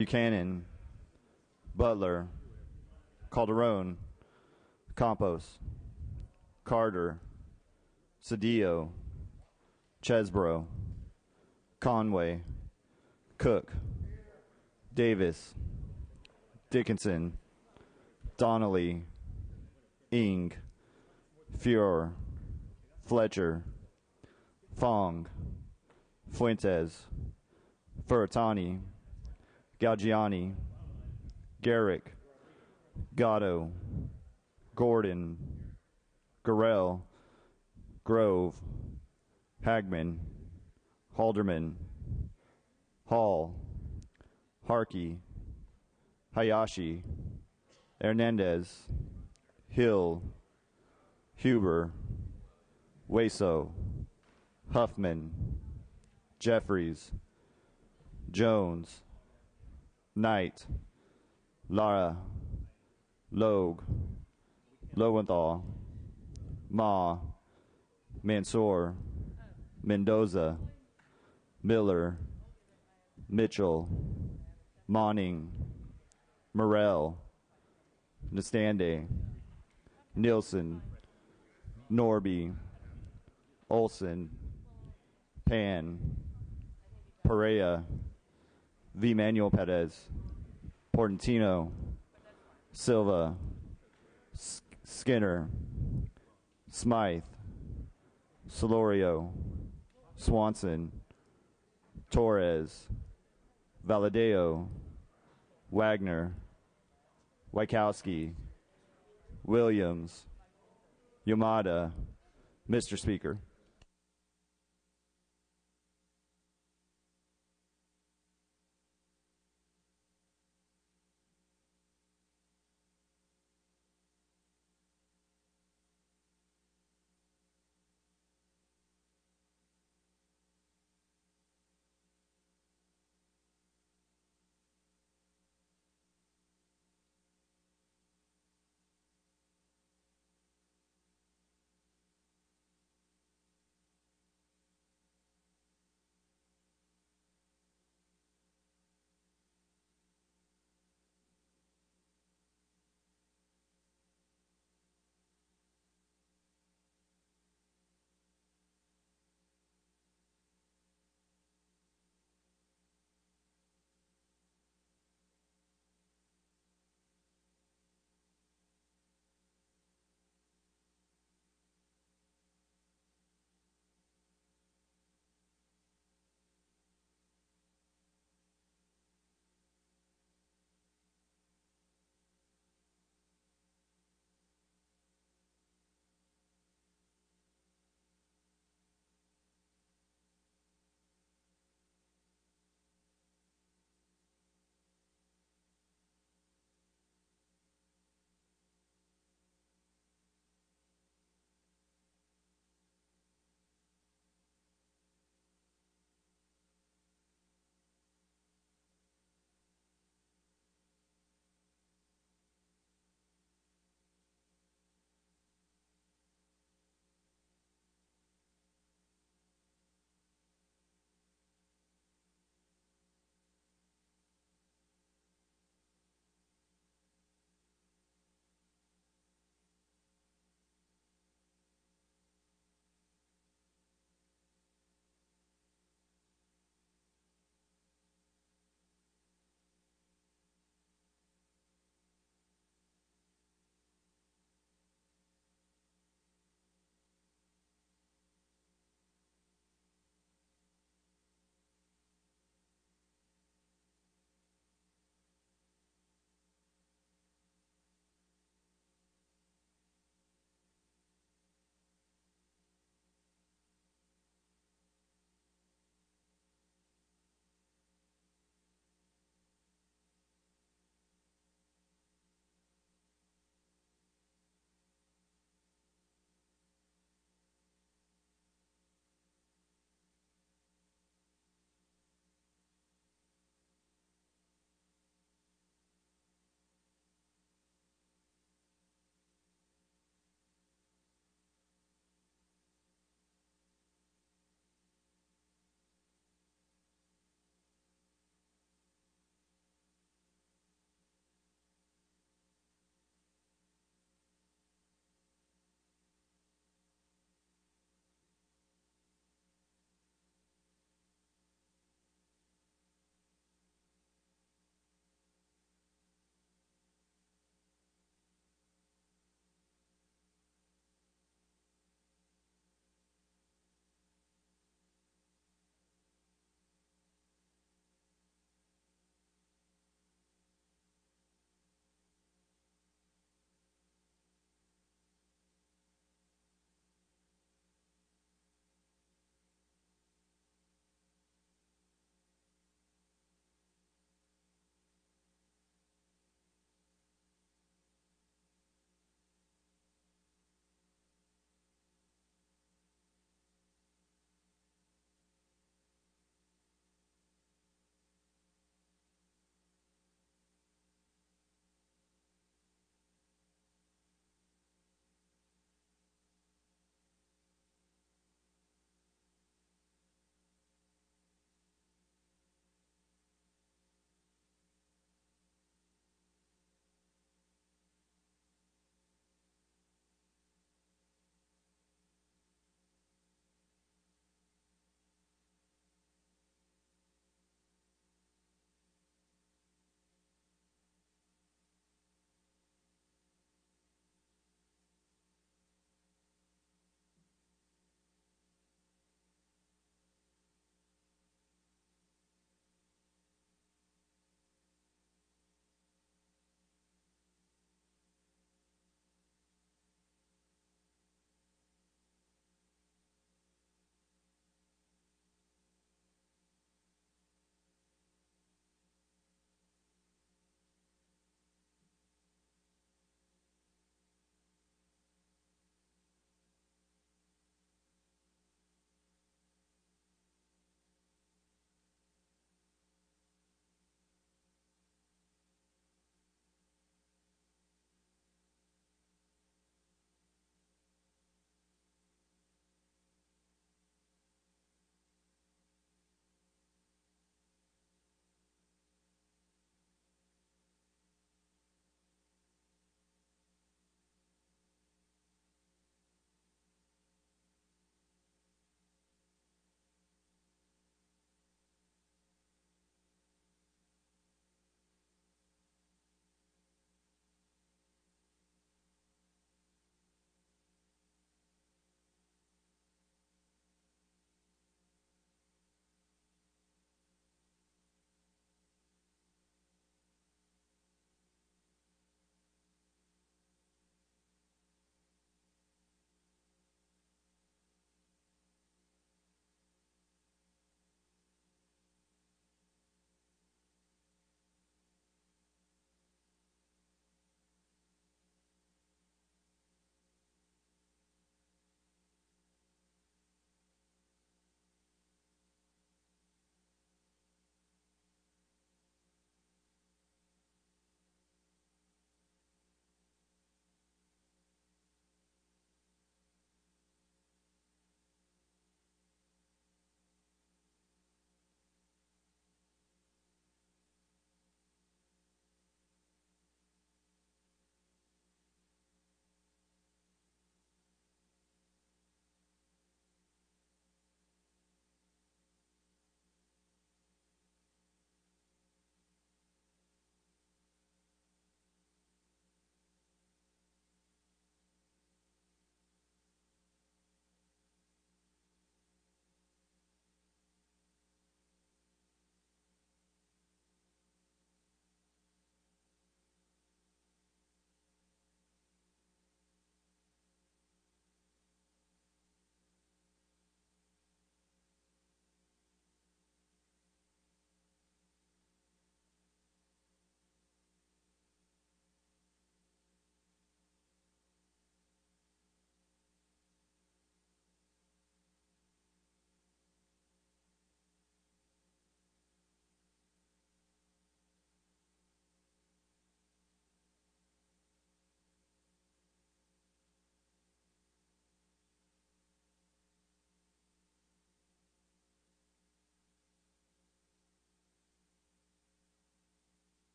Buchanan, Butler, Calderon, Campos, Carter, Cedillo, Chesbro, Conway, Cook, Davis, Dickinson, Donnelly, Ing, Furor, Fletcher, Fong, Fuentes, Furutani, Galgiani, Garrick, Gatto, Gordon, Gurrell, Grove, Hagman, Halderman, Hall, Harkey, Hayashi, Hernandez, Hill, Huber, Weso, Huffman, Jeffries, Jones, Knight, Lara, Logue, Lowenthal, Ma, Mansour, Mendoza, Miller, Mitchell, Monning, Morrell, Nestande, Nielsen, Norby, Olson, Pan, Perea, V. Manuel Perez, Portantino, Silva, Skinner, Smythe, Solorio, Swanson, Torres, Valadeo, Wagner, Wykowski, Williams, Yamada, Mr. Speaker.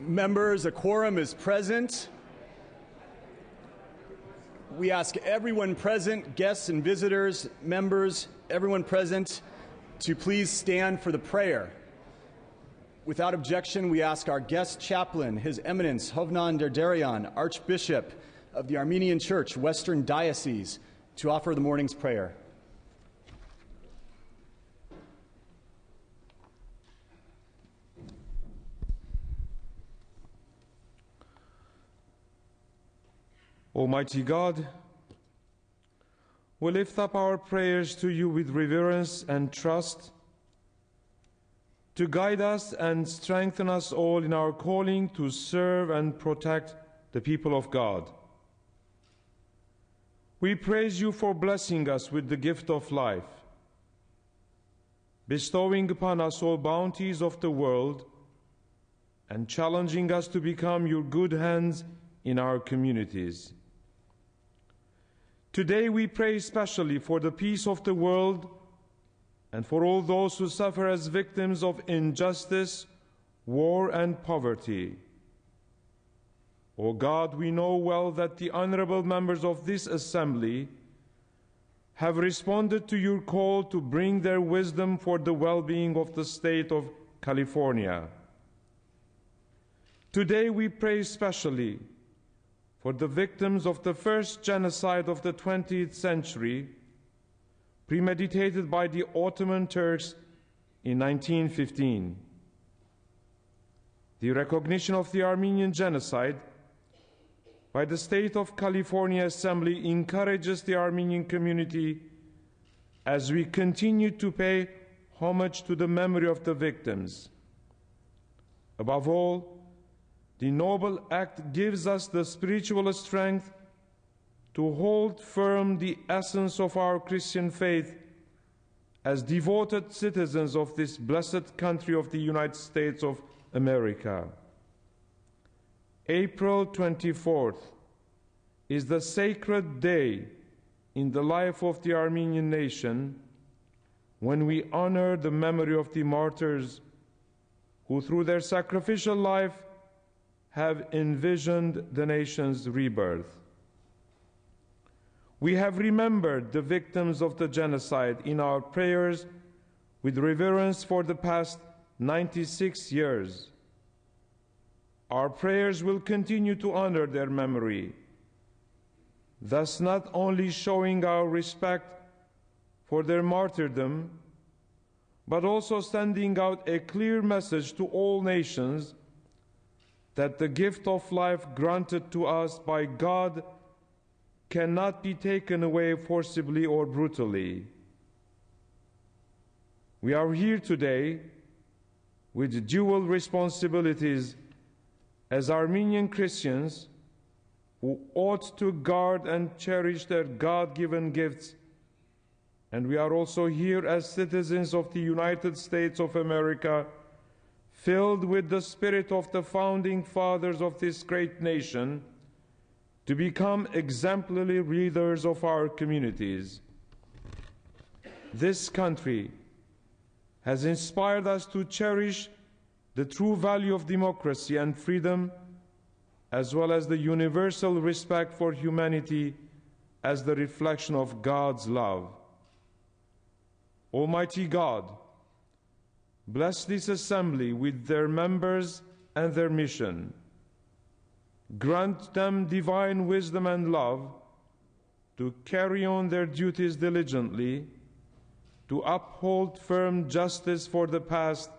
Members, a quorum is present. We ask everyone present, guests and visitors, members, everyone present, to please stand for the prayer. Without objection, we ask our guest chaplain, His Eminence Hovnan Derderian, Archbishop of the Armenian Church, Western Diocese, to offer the morning's prayer. Almighty God, we lift up our prayers to you with reverence and trust to guide us and strengthen us all in our calling to serve and protect the people of God. We praise you for blessing us with the gift of life, bestowing upon us all bounties of the world, and challenging us to become your good hands in our communities. Today we pray especially for the peace of the world and for all those who suffer as victims of injustice, war, and poverty. O God, we know well that the honorable members of this assembly have responded to your call to bring their wisdom for the well-being of the state of California. Today we pray especially for the victims of the first genocide of the 20th century, premeditated by the Ottoman Turks in 1915. The recognition of the Armenian genocide by the State of California Assembly encourages the Armenian community as we continue to pay homage to the memory of the victims. Above all, the noble act gives us the spiritual strength to hold firm the essence of our Christian faith as devoted citizens of this blessed country of the United States of America. April 24th is the sacred day in the life of the Armenian nation when we honor the memory of the martyrs who, through their sacrificial life, have envisioned the nation's rebirth. We have remembered the victims of the genocide in our prayers with reverence for the past 96 years. Our prayers will continue to honor their memory, thus not only showing our respect for their martyrdom, but also sending out a clear message to all nations that the gift of life granted to us by God cannot be taken away forcibly or brutally. We are here today with dual responsibilities as Armenian Christians who ought to guard and cherish their God-given gifts, and we are also here as citizens of the United States of America, filled with the spirit of the founding fathers of this great nation, to become exemplary leaders of our communities. This country has inspired us to cherish the true value of democracy and freedom, as well as the universal respect for humanity as the reflection of God's love. Almighty God, bless this assembly with their members and their mission. Grant them divine wisdom and love to carry on their duties diligently, to uphold firm justice for the past,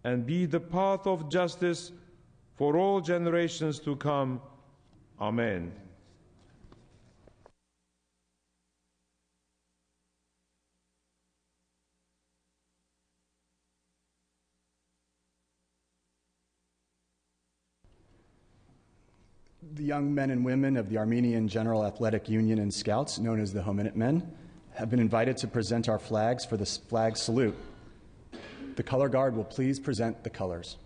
and be the path of justice for all generations to come. Amen. The young men and women of the Armenian General Athletic Union and Scouts, known as the Hominid Men, have been invited to present our flags for the flag salute. The color guard will please present the colors.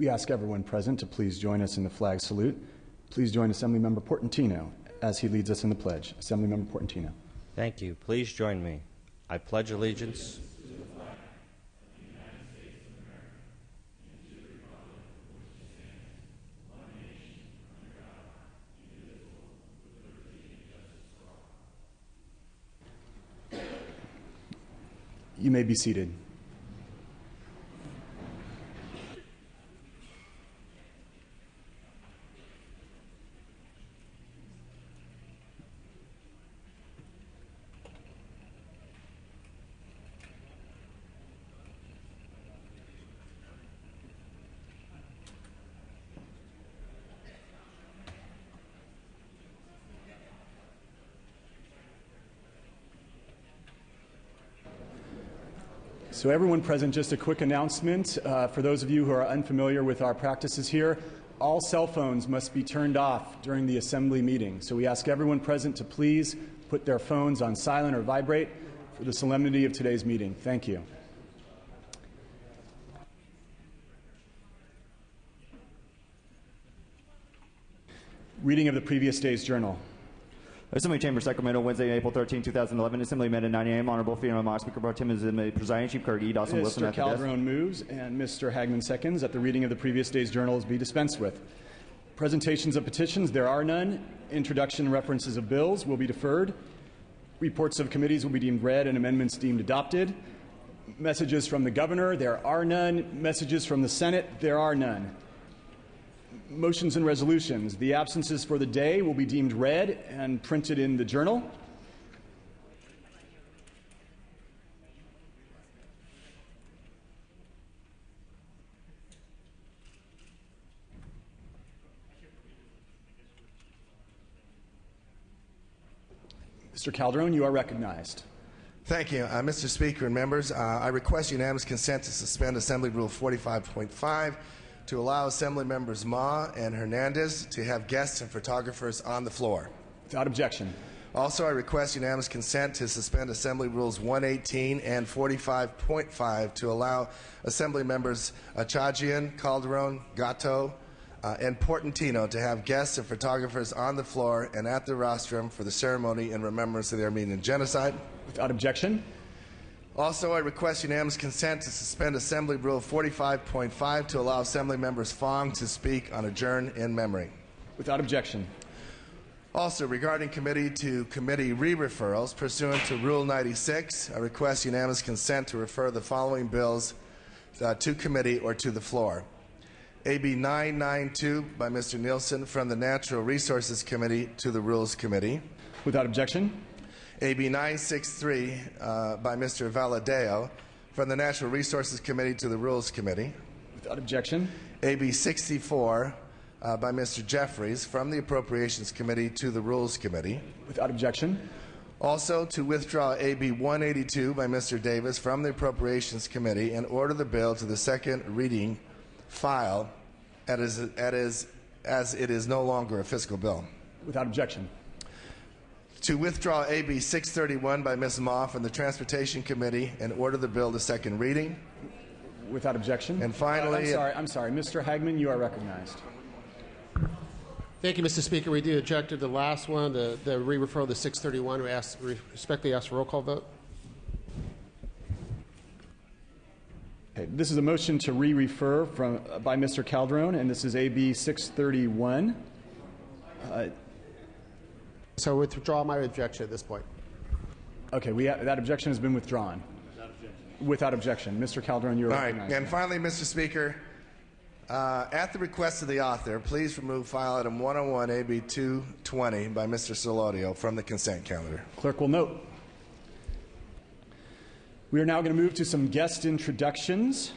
We ask everyone present to please join us in the flag salute. Please join Assemblymember Portantino as he leads us in the pledge. Assemblymember Portantino. Thank you. Please join me. I pledge allegiance. You may be seated. So everyone present, just a quick announcement. For those of you who are unfamiliar with our practices here, all cell phones must be turned off during the assembly meeting. So we ask everyone present to please put their phones on silent or vibrate for the solemnity of today's meeting. Thank you. Reading of the previous day's journal. Assembly Chamber, Sacramento, Wednesday, April 13, 2011. Assembly met at 9 a.m. Honorable Fiona Moss, Speaker Pro Tem, is the presiding. Chief Clerk E. Dawson Wilson Mr. at the desk. Calderon moves and Mr. Hagman seconds that the reading of the previous day's journals be dispensed with. Presentations of petitions, there are none. Introduction and references of bills will be deferred. Reports of committees will be deemed read and amendments deemed adopted. Messages from the governor, there are none. Messages from the Senate, there are none. Motions and resolutions. The absences for the day will be deemed read and printed in the journal. Mr. Calderon, you are recognized. Thank you, Mr. Speaker and members. I request unanimous consent to suspend Assembly Rule 45.5 to allow Assembly members Ma and Hernandez to have guests and photographers on the floor. Without objection. Also, I request unanimous consent to suspend Assembly Rules 118 and 45.5 to allow Assembly members Achajian, Calderon, Gatto, and Portantino to have guests and photographers on the floor and at the rostrum for the ceremony in remembrance of the Armenian genocide. Without objection. Also, I request unanimous consent to suspend Assembly Rule 45.5 to allow Assembly members Fong to speak on adjourn in memory. Without objection. Also, regarding committee re-referrals, pursuant to Rule 96, I request unanimous consent to refer the following bills to committee or to the floor. AB 992 by Mr. Nielsen from the Natural Resources Committee to the Rules Committee. Without objection. AB 963 by Mr. Valadeo from the Natural Resources Committee to the Rules Committee. Without objection. AB 64 by Mr. Jeffries from the Appropriations Committee to the Rules Committee. Without objection. Also, to withdraw AB 182 by Mr. Davis from the Appropriations Committee and order the bill to the second reading file as it is no longer a fiscal bill. Without objection. To withdraw AB 631 by Ms. Ma from the Transportation Committee and order the bill to second reading. Without objection. And finally... I'm sorry. Mr. Hagman, you are recognized. Thank you, Mr. Speaker. We do object to the last one, the re-referral of the 631. We respectfully ask for a roll call vote. Okay, this is a motion to re-refer by Mr. Calderon, and this is AB 631. So withdraw my objection at this point. Okay, that objection has been withdrawn. Without objection. Mr. Calderon, you are recognized. All right, and finally, Mr. Speaker, at the request of the author, please remove file item 101 AB 220 by Mr. Solorio from the consent calendar. Clerk will note. We are now going to move to some guest introductions.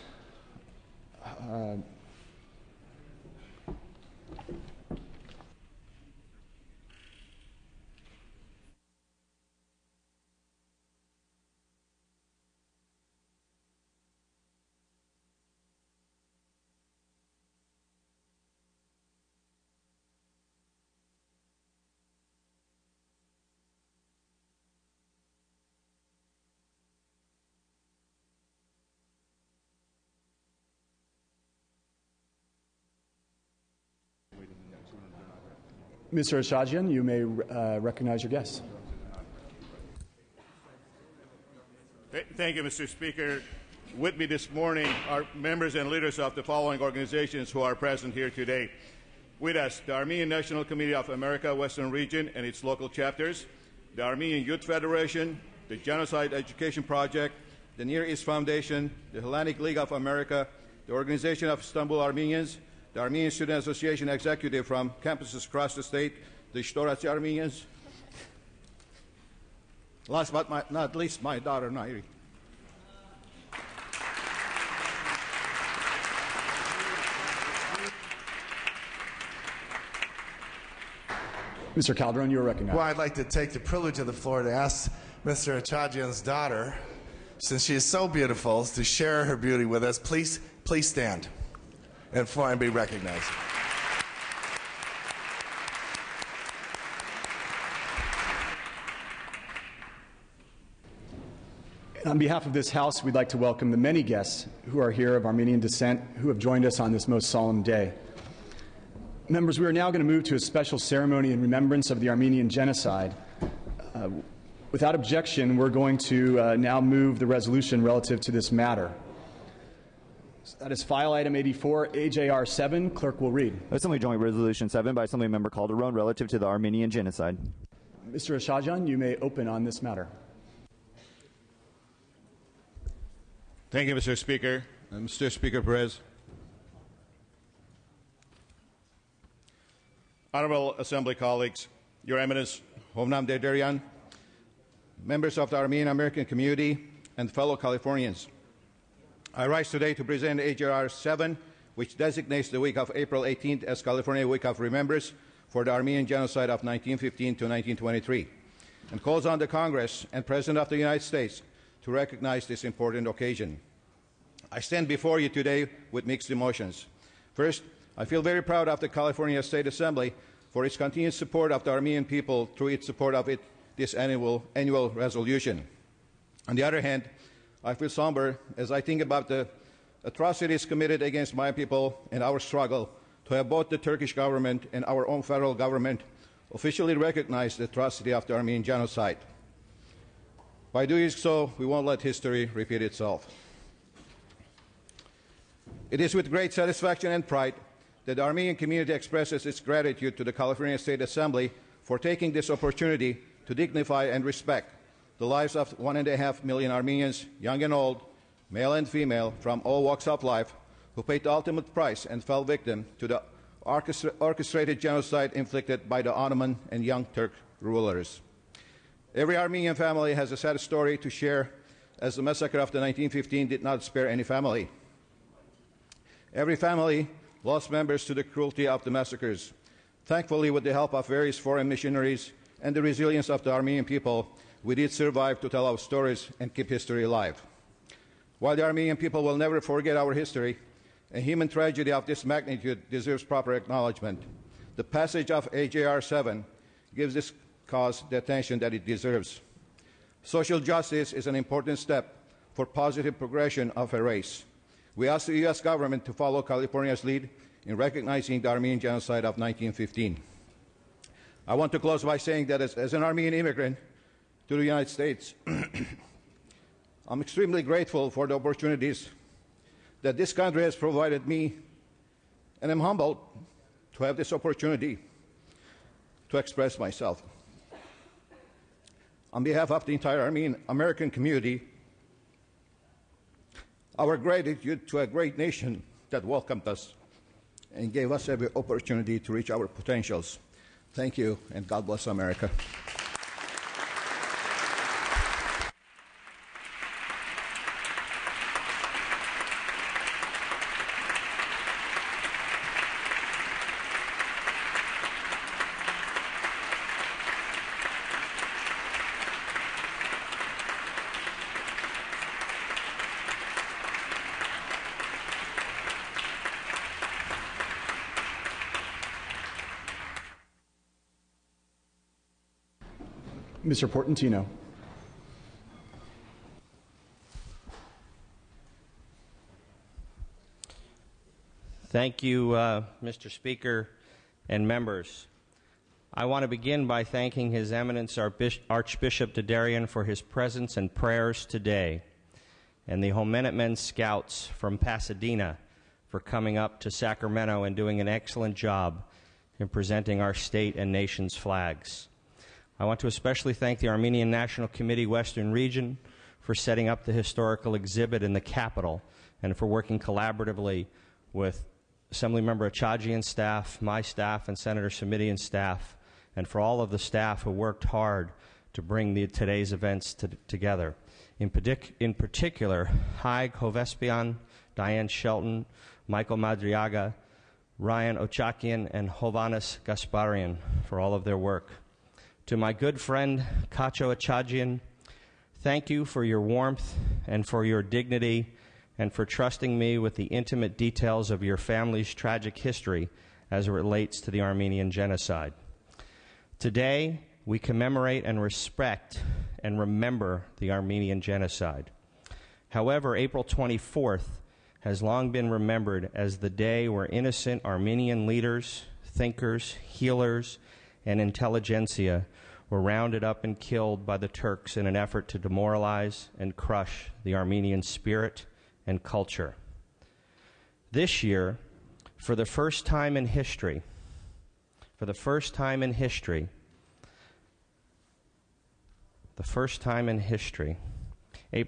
Mr. Ashajian, you may recognize your guests. Thank you, Mr. Speaker. With me this morning are members and leaders of the following organizations who are present here today. With us, the Armenian National Committee of America Western Region and its local chapters, the Armenian Youth Federation, the Genocide Education Project, the Near East Foundation, the Hellenic League of America, the Organization of Istanbul Armenians, the Armenian Student Association Executive from campuses across the state, the Shtoratsi Armenians, last but not least, my daughter, Nairi. Mr. Calderon, you are recognized. Well, I'd like to take the privilege of the floor to ask Mr. Achajian's daughter, since she is so beautiful, to share her beauty with us. Please stand and be recognized. On behalf of this House, we'd like to welcome the many guests who are here of Armenian descent who have joined us on this most solemn day. Members, we are now going to move to a special ceremony in remembrance of the Armenian genocide. Without objection, we're going to now move the resolution relative to this matter. So that is file item 84, AJR 7. Clerk will read. Assembly Joint Resolution 7 by Assemblymember Calderon relative to the Armenian genocide. Mr. Ashajian, you may open on this matter. Thank you, Mr. Speaker. Mr. Speaker Perez. Honorable Assembly colleagues, Your Eminence, Homnam Derderian, members of the Armenian American community, and fellow Californians. I rise today to present AJR 7, which designates the week of April 18th as California Week of Remembrance for the Armenian Genocide of 1915 to 1923, and calls on the Congress and President of the United States to recognize this important occasion. I stand before you today with mixed emotions. First, I feel very proud of the California State Assembly for its continued support of the Armenian people through its support of this annual resolution. On the other hand, I feel somber as I think about the atrocities committed against my people and our struggle to have both the Turkish government and our own federal government officially recognize the atrocity of the Armenian genocide. By doing so, we won't let history repeat itself. It is with great satisfaction and pride that the Armenian community expresses its gratitude to the California State Assembly for taking this opportunity to dignify and respect the lives of 1.5 million Armenians, young and old, male and female, from all walks of life, who paid the ultimate price and fell victim to the orchestrated genocide inflicted by the Ottoman and Young Turk rulers. Every Armenian family has a sad story to share, as the massacre of the 1915 did not spare any family. Every family lost members to the cruelty of the massacres. Thankfully, with the help of various foreign missionaries and the resilience of the Armenian people, we did survive to tell our stories and keep history alive. While the Armenian people will never forget our history, a human tragedy of this magnitude deserves proper acknowledgement. The passage of AJR 7 gives this cause the attention that it deserves. Social justice is an important step for positive progression of a race. We ask the U.S. government to follow California's lead in recognizing the Armenian genocide of 1915. I want to close by saying that as an Armenian immigrant to the United States, I'm extremely grateful for the opportunities that this country has provided me, and I'm humbled to have this opportunity to express myself. On behalf of the entire Armenian American community, our gratitude to a great nation that welcomed us and gave us every opportunity to reach our potentials. Thank you, and God bless America. Mr. Portantino. Thank you, Mr. Speaker and members. I want to begin by thanking His Eminence Archbishop Dadarian for his presence and prayers today, and the Homenetmen Scouts from Pasadena for coming up to Sacramento and doing an excellent job in presenting our state and nation's flags. I want to especially thank the Armenian National Committee Western Region for setting up the historical exhibit in the Capitol and for working collaboratively with Assemblymember Achajian's staff, my staff, and Senator Simidian's staff, and for all of the staff who worked hard to bring today's events together. In particular, Haig Hovespian, Diane Shelton, Michael Madriaga, Ryan Ochakian, and Hovhannes Gasparian for all of their work. To my good friend, Cacho Achajian, thank you for your warmth and for your dignity and for trusting me with the intimate details of your family's tragic history as it relates to the Armenian genocide. Today, we commemorate and respect and remember the Armenian genocide. However, April 24th has long been remembered as the day where innocent Armenian leaders, thinkers, healers, and intelligentsia were rounded up and killed by the Turks in an effort to demoralize and crush the Armenian spirit and culture. This year, for the first time in history, April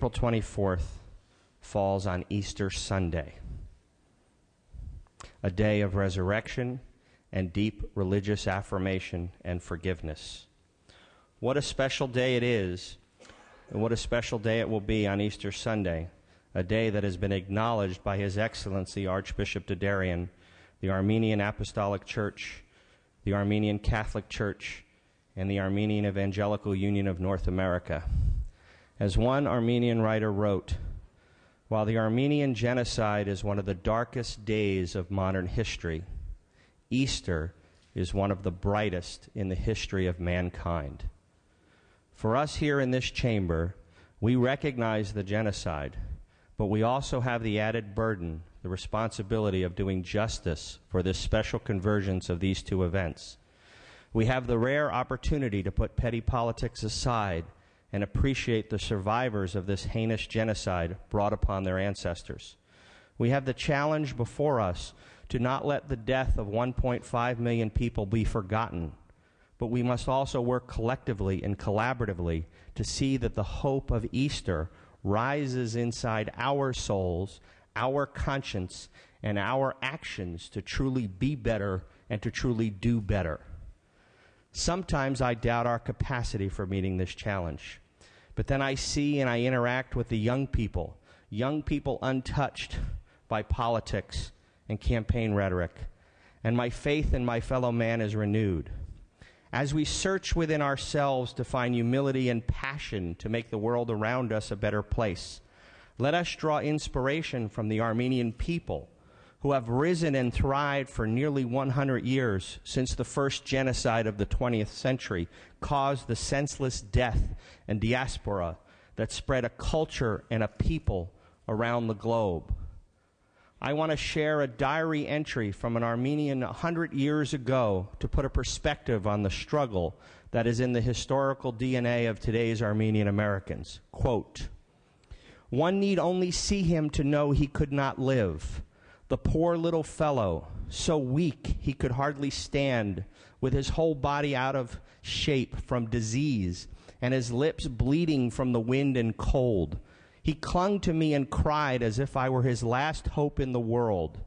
24th falls on Easter Sunday, a day of resurrection and deep religious affirmation and forgiveness. What a special day it is, and what a special day it will be on Easter Sunday, a day that has been acknowledged by His Excellency Archbishop Dadarian, the Armenian Apostolic Church, the Armenian Catholic Church, and the Armenian Evangelical Union of North America. As one Armenian writer wrote, "While the Armenian genocide is one of the darkest days of modern history, Easter is one of the brightest in the history of mankind." For us here in this chamber, we recognize the genocide, but we also have the added burden, the responsibility of doing justice for this special convergence of these two events. We have the rare opportunity to put petty politics aside and appreciate the survivors of this heinous genocide brought upon their ancestors. We have the challenge before us to not let the death of 1.5 million people be forgotten, but we must also work collectively and collaboratively to see that the hope of Easter rises inside our souls, our conscience, and our actions to truly be better and to truly do better. Sometimes I doubt our capacity for meeting this challenge, but then I see and I interact with the young people untouched by politics and campaign rhetoric, and my faith in my fellow man is renewed. As we search within ourselves to find humility and passion to make the world around us a better place, let us draw inspiration from the Armenian people who have risen and thrived for nearly 100 years since the first genocide of the 20th century caused the senseless death and diaspora that spread a culture and a people around the globe. I want to share a diary entry from an Armenian 100 years ago to put a perspective on the struggle that is in the historical DNA of today's Armenian Americans. Quote, "One need only see him to know he could not live. The poor little fellow, so weak he could hardly stand, with his whole body out of shape from disease and his lips bleeding from the wind and cold. He clung to me and cried as if I were his last hope in the world.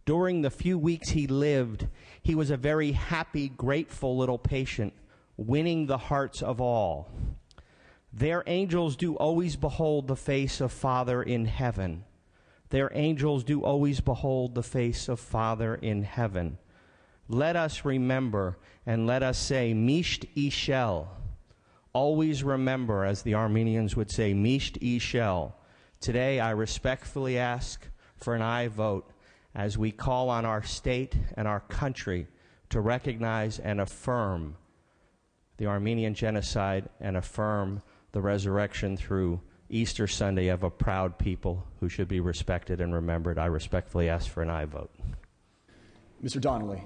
During the few weeks he lived, he was a very happy, grateful little patient, winning the hearts of all. Their angels do always behold the face of Father in heaven. Their angels do always behold the face of Father in heaven. Let us remember and let us say, Misht Ishel. Always remember, as the Armenians would say, Misht Ishel. Today I respectfully ask for an aye vote as we call on our state and our country to recognize and affirm the Armenian genocide and affirm the resurrection through Easter Sunday of a proud people who should be respected and remembered. I respectfully ask for an aye vote. Mr. Donnelly.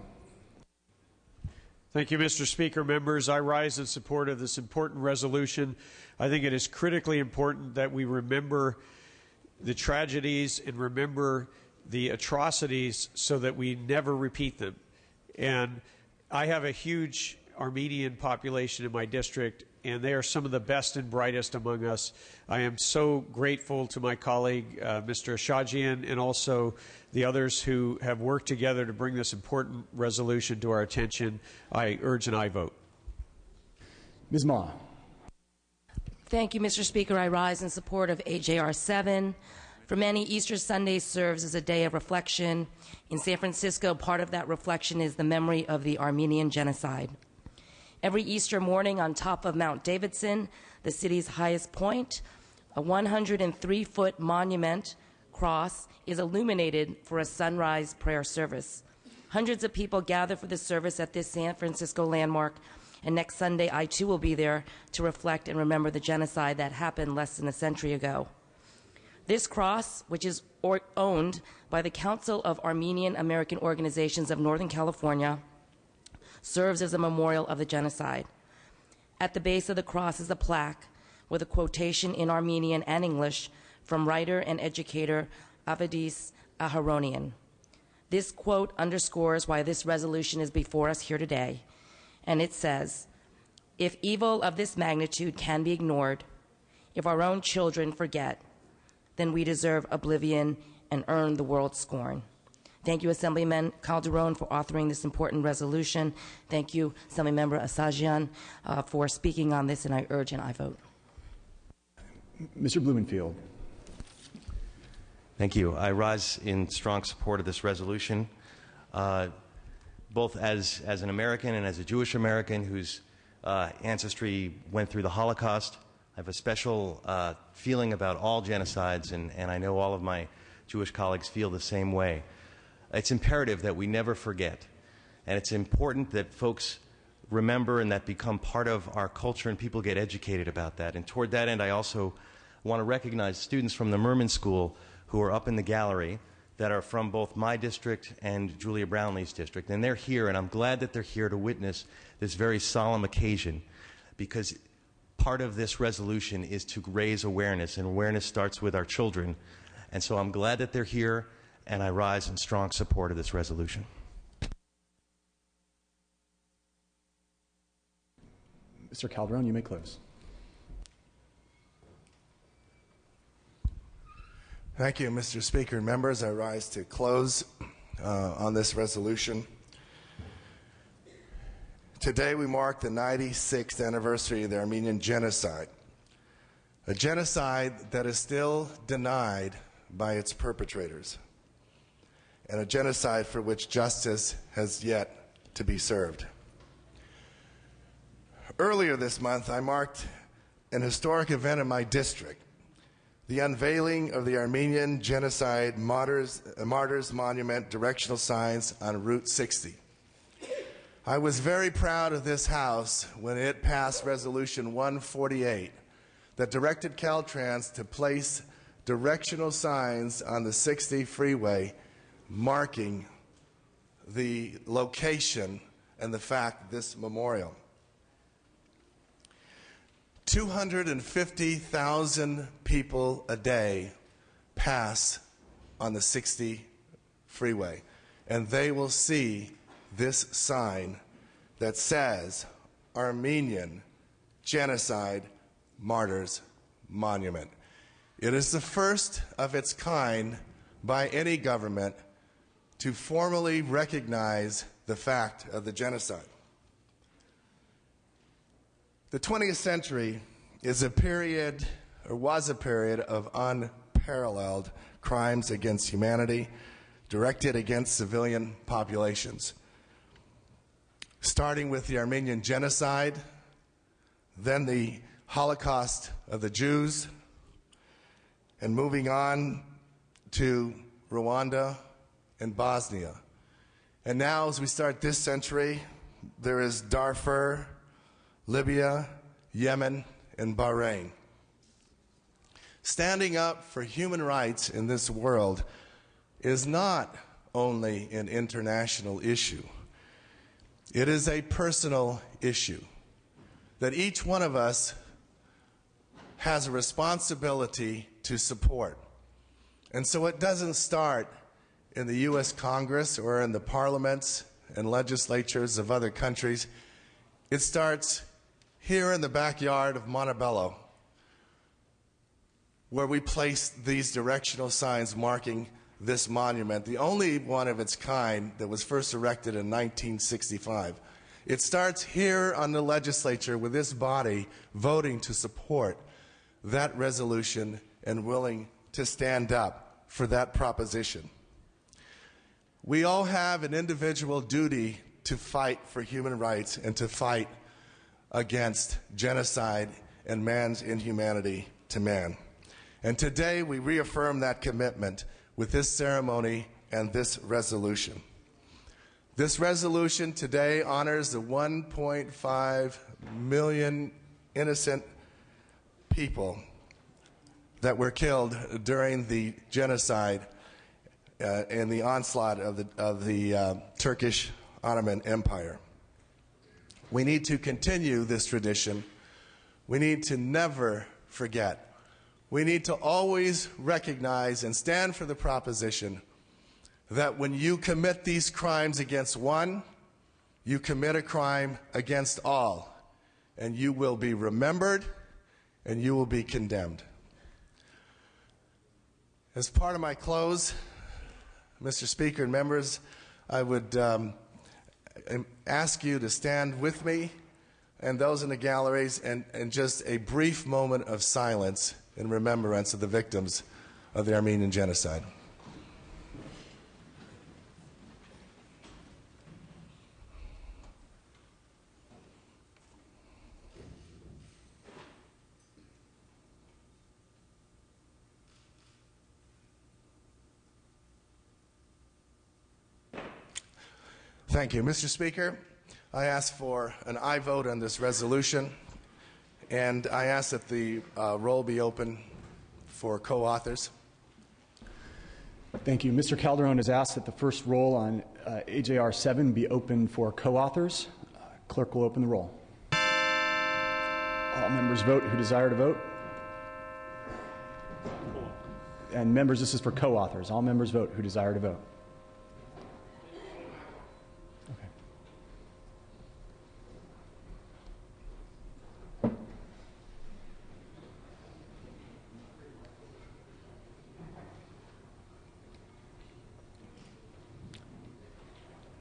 Thank you, Mr. Speaker. Members, I rise in support of this important resolution. I think it is critically important that we remember the tragedies and remember the atrocities so that we never repeat them. And I have a huge Armenian population in my district, and they are some of the best and brightest among us. I am so grateful to my colleague, Mr. Ashajian, and also the others who have worked together to bring this important resolution to our attention. I urge an aye vote. Ms. Ma. Thank you, Mr. Speaker. I rise in support of AJR 7. For many, Easter Sunday serves as a day of reflection. In San Francisco, part of that reflection is the memory of the Armenian genocide. Every Easter morning on top of Mount Davidson, the city's highest point, a 103-foot monument cross is illuminated for a sunrise prayer service. Hundreds of people gather for the service at this San Francisco landmark, and next Sunday I too will be there to reflect and remember the genocide that happened less than a century ago. This cross, which is owned by the Council of Armenian American Organizations of Northern California, serves as a memorial of the genocide. At the base of the cross is a plaque with a quotation in Armenian and English from writer and educator Avedis Aharonian. This quote underscores why this resolution is before us here today, and it says, "If evil of this magnitude can be ignored, if our own children forget, then we deserve oblivion and earn the world's scorn." Thank you, Assemblyman Calderon, for authoring this important resolution. Thank you, Assemblymember Assajian, for speaking on this, and I urge an aye vote. Mr. Blumenfield. Thank you. I rise in strong support of this resolution, both as an American and as a Jewish American whose ancestry went through the Holocaust. I have a special feeling about all genocides, and I know all of my Jewish colleagues feel the same way. It's imperative that we never forget, and it's important that folks remember and that become part of our culture and people get educated about that. And toward that end, I also want to recognize students from the Merman School who are up in the gallery that are from both my district and Julia Brownlee's district. And they're here, and I'm glad that they're here to witness this very solemn occasion, because part of this resolution is to raise awareness, and awareness starts with our children. And so I'm glad that they're here, and I rise in strong support of this resolution. Mr. Calderon, you may close. Thank you, Mr. Speaker. Members, I rise to close on this resolution. Today we mark the 96th anniversary of the Armenian genocide, a genocide that is still denied by its perpetrators, and a genocide for which justice has yet to be served. Earlier this month, I marked an historic event in my district, the unveiling of the Armenian Genocide Martyrs Monument directional signs on Route 60. I was very proud of this House when it passed Resolution 148 that directed Caltrans to place directional signs on the 60 freeway marking the location and the fact this memorial. 250,000 people a day pass on the 60 freeway, and they will see this sign that says Armenian Genocide Martyrs Monument. It is the first of its kind by any government to formally recognize the fact of the genocide. The 20th century is a period, or was a period, of unparalleled crimes against humanity directed against civilian populations, starting with the Armenian genocide, then the Holocaust of the Jews, and moving on to Rwanda and Bosnia. And now, as we start this century, there is Darfur, Libya, Yemen, and Bahrain. Standing up for human rights in this world is not only an international issue. It is a personal issue that each one of us has a responsibility to support. And so it doesn't start in the U.S. Congress or in the parliaments and legislatures of other countries. It starts here in the backyard of Montebello, where we place these directional signs marking this monument, the only one of its kind that was first erected in 1965. It starts here on the legislature with this body voting to support that resolution and willing to stand up for that proposition. We all have an individual duty to fight for human rights and to fight against genocide and man's inhumanity to man. And today we reaffirm that commitment with this ceremony and this resolution. This resolution today honors the 1.5 million innocent people that were killed during the genocide and the onslaught of the Turkish Ottoman Empire. We need to continue this tradition. We need to never forget. We need to always recognize and stand for the proposition that when you commit these crimes against one, you commit a crime against all, and you will be remembered and you will be condemned. As part of my close, Mr. Speaker and members, I would ask you to stand with me and those in the galleries and just a brief moment of silence in remembrance of the victims of the Armenian genocide. Thank you. Mr. Speaker, I ask for an aye vote on this resolution, and I ask that the roll be open for co-authors. Thank you. Mr. Calderon has asked that the first roll on AJR 7 be open for co-authors. Clerk will open the roll. All members vote who desire to vote. And members, this is for co-authors. All members vote who desire to vote.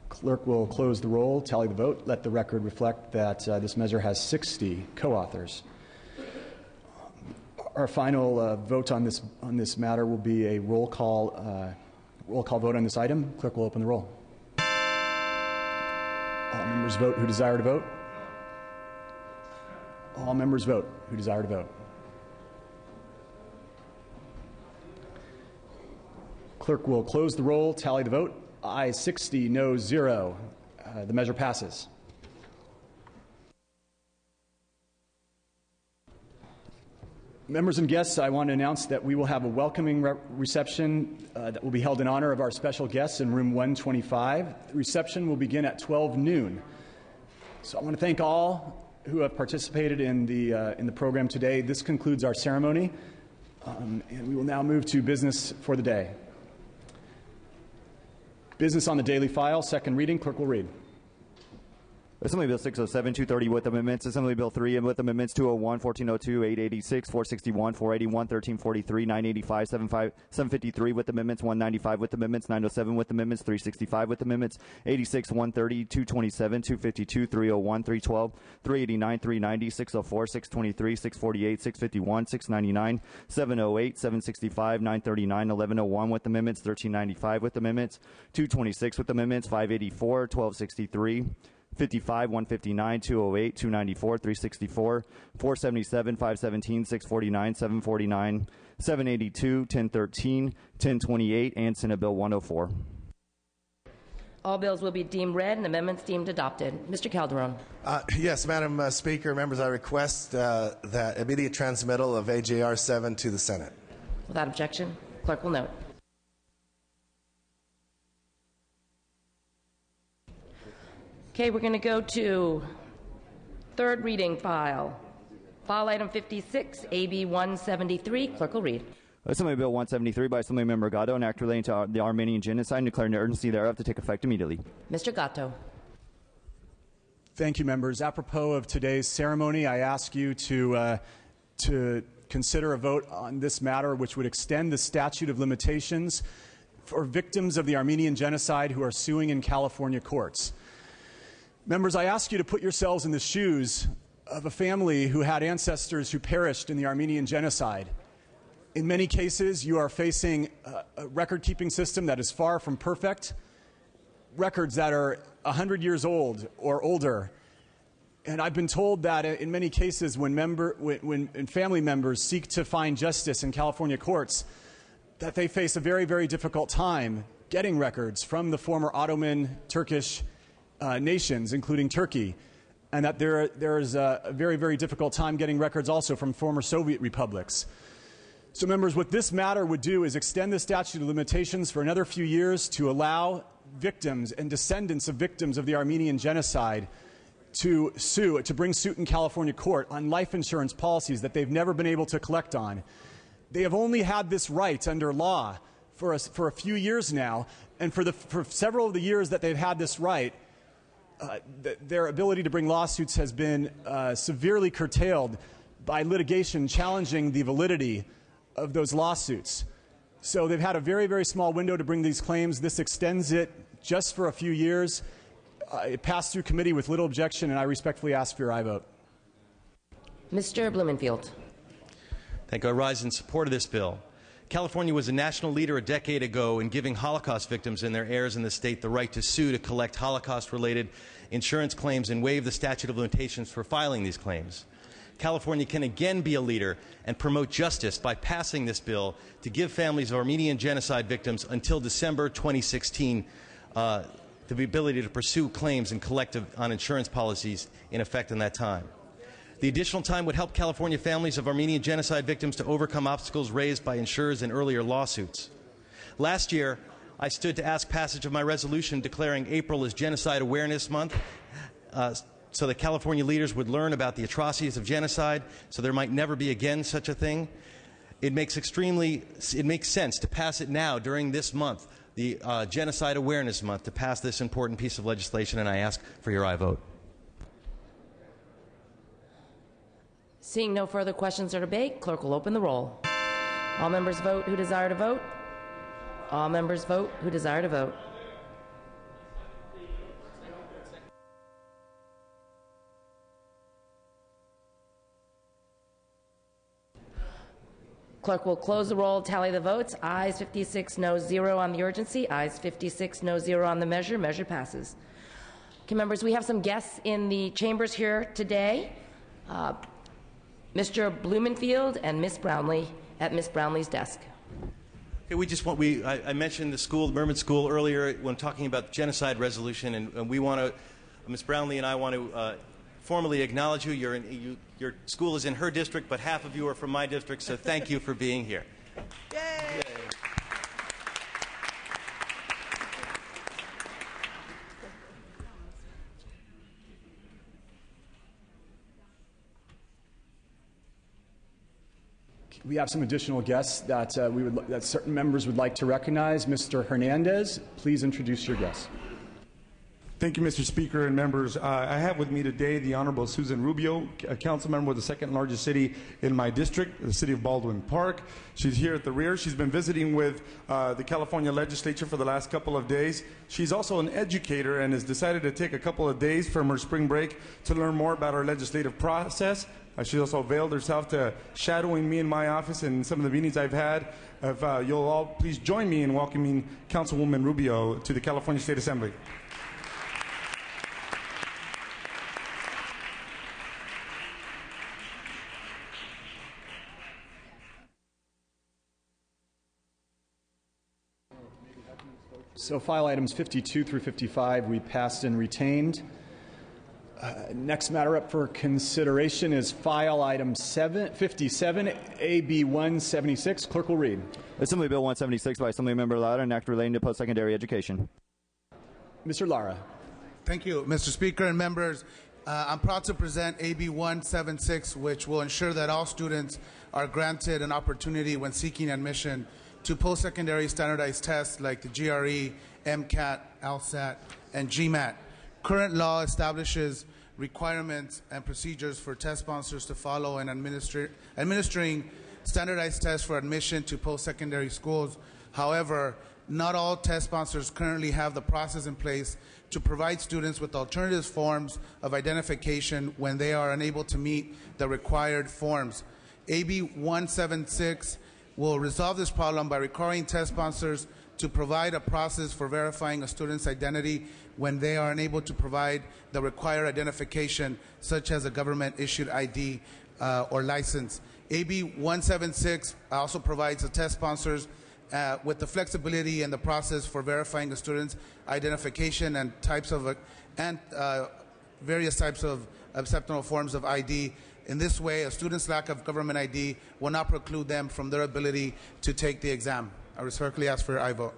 Clerk will close the roll, tally the vote. Let the record reflect that this measure has 60 co-authors. Our final vote on this matter will be a roll call vote on this item. Clerk will open the roll. All members vote who desire to vote. All members vote who desire to vote. Clerk will close the roll, tally the vote. Aye 60, no 0. The measure passes. Members and guests, I want to announce that we will have a welcoming reception that will be held in honor of our special guests in room 125. The reception will begin at 12 noon. So I want to thank all who have participated in the program today. This concludes our ceremony, and we will now move to business for the day. Business on the daily file, second reading. Clerk will read. Assembly Bill 607, 230 with amendments. Assembly Bill 3 with amendments 201, 1402, 886, 461, 481, 1343, 985, 753 with amendments 195 with amendments 907 with amendments 365 with amendments 86, 130, 227, 252, 301, 312, 389, 390, 604, 623, 648, 651, 699, 708, 765, 939, 1101 with amendments 1395 with amendments 226 with amendments 584, 1263. 55, 159, 208, 294, 364, 477, 517, 649, 749, 782, 1013, 1028, and Senate Bill 104. All bills will be deemed read and amendments deemed adopted. Mr. Calderon. Yes, Madam Speaker, members, I request that immediate transmittal of AJR 7 to the Senate. Without objection, clerk will note. Okay, we're going to go to third reading file. File item 56, AB 173. Clerk will read. Assembly Bill 173 by Assemblymember Gatto, an act relating to the Armenian genocide and declaring the urgency thereof to take effect immediately. Mr. Gatto. Thank you, members. Apropos of today's ceremony, I ask you to consider a vote on this matter which would extend the statute of limitations for victims of the Armenian genocide who are suing in California courts. Members, I ask you to put yourselves in the shoes of a family who had ancestors who perished in the Armenian genocide. In many cases, you are facing a record-keeping system that is far from perfect, records that are 100 years old or older. And I've been told that in many cases when family members seek to find justice in California courts, that they face a very, very difficult time getting records from the former Ottoman Turkish nations, including Turkey, and that there is a very, very difficult time getting records also from former Soviet republics. So, members, what this matter would do is extend the statute of limitations for another few years to allow victims and descendants of victims of the Armenian genocide to bring suit in California court on life insurance policies that they've never been able to collect on. They have only had this right under law for a few years now, and for several of the years that they've had this right, their ability to bring lawsuits has been severely curtailed by litigation challenging the validity of those lawsuits. So they've had a very, very small window to bring these claims. This extends it just for a few years. It passed through committee with little objection, and I respectfully ask for your aye vote. Mr. Blumenfield. Thank you. I rise in support of this bill. California was a national leader a decade ago in giving Holocaust victims and their heirs in the state the right to sue to collect Holocaust-related insurance claims and waive the statute of limitations for filing these claims. California can again be a leader and promote justice by passing this bill to give families of Armenian genocide victims until December 2016 the ability to pursue claims and collect on insurance policies in effect in that time. The additional time would help California families of Armenian genocide victims to overcome obstacles raised by insurers in earlier lawsuits. Last year, I stood to ask passage of my resolution declaring April as Genocide Awareness Month so that California leaders would learn about the atrocities of genocide so there might never be again such a thing. It makes sense to pass it now during this month, the Genocide Awareness Month, to pass this important piece of legislation, and I ask for your aye vote. Seeing no further questions or debate, clerk will open the roll. All members vote who desire to vote. All members vote who desire to vote. Clerk will close the roll, tally the votes. Ayes 56, no 0 on the urgency. Ayes 56, no 0 on the measure. Measure passes. Okay, members, we have some guests in the chambers here today. Mr. Blumenfield and Ms. Brownlee at Ms. Brownlee's desk. Okay, I mentioned the school, the Merman School, earlier when talking about the genocide resolution, and we want to, Ms. Brownlee and I want to formally acknowledge you. Your school is in her district, but half of you are from my district, so thank you for being here. Yay! Yay. We have some additional guests that that certain members would like to recognize. Mr. Hernandez, please introduce your guests. Thank you, Mr. Speaker and members. I have with me today the Honorable Susan Rubio, a council member of the second largest city in my district, the city of Baldwin Park. She's here at the rear. She's been visiting with the California legislature for the last couple of days. She's also an educator and has decided to take a couple of days from her spring break to learn more about our legislative process. She also availed herself to shadowing me in my office and some of the meetings I've had. If you'll all please join me in welcoming Councilwoman Rubio to the California State Assembly. So file items 52 through 55 we passed and retained. Next matter up for consideration is file item 57, AB 176. Clerk will read. Assembly Bill 176 by Assemblymember Lara, an act relating to post-secondary education. Mr. Lara. Thank you, Mr. Speaker and members. I'm proud to present AB 176, which will ensure that all students are granted an opportunity when seeking admission to post-secondary standardized tests like the GRE, MCAT, LSAT, and GMAT. Current law establishes requirements and procedures for test sponsors to follow in administering standardized tests for admission to post-secondary schools. However, not all test sponsors currently have the process in place to provide students with alternative forms of identification when they are unable to meet the required forms. AB 176 will resolve this problem by requiring test sponsors to provide a process for verifying a student's identity when they are unable to provide the required identification, such as a government-issued ID or license. AB 176 also provides the test sponsors with the flexibility and the process for verifying the student's identification and various types of acceptable forms of ID. In this way, a student's lack of government ID will not preclude them from their ability to take the exam. I respectfully ask for your aye vote.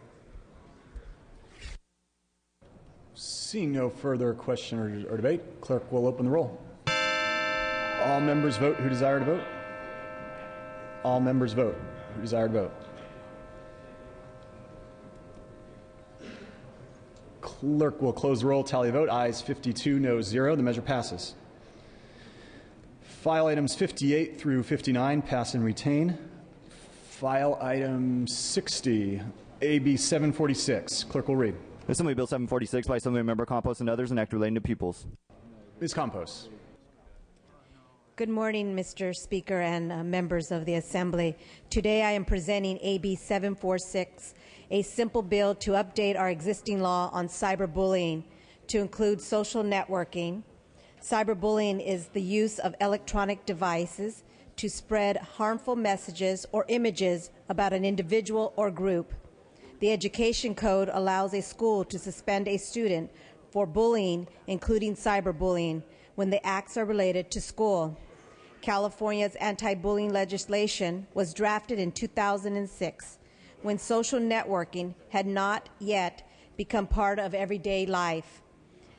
Seeing no further question or debate, clerk will open the roll. All members vote who desire to vote. All members vote who desire to vote. Clerk will close the roll, tally the vote. Ayes 52, noes 0. The measure passes. File items 58 through 59 pass and retain. File item 60, AB 746. Clerk will read. Assembly Bill 746 by Assemblymember Campos and others, an act relating to pupils. Ms. Campos. Good morning, Mr. Speaker and members of the Assembly. Today I am presenting AB 746, a simple bill to update our existing law on cyberbullying to include social networking. Cyberbullying is the use of electronic devices to spread harmful messages or images about an individual or group. The Education Code allows a school to suspend a student for bullying, including cyberbullying, when the acts are related to school. California's anti-bullying legislation was drafted in 2006, when social networking had not yet become part of everyday life.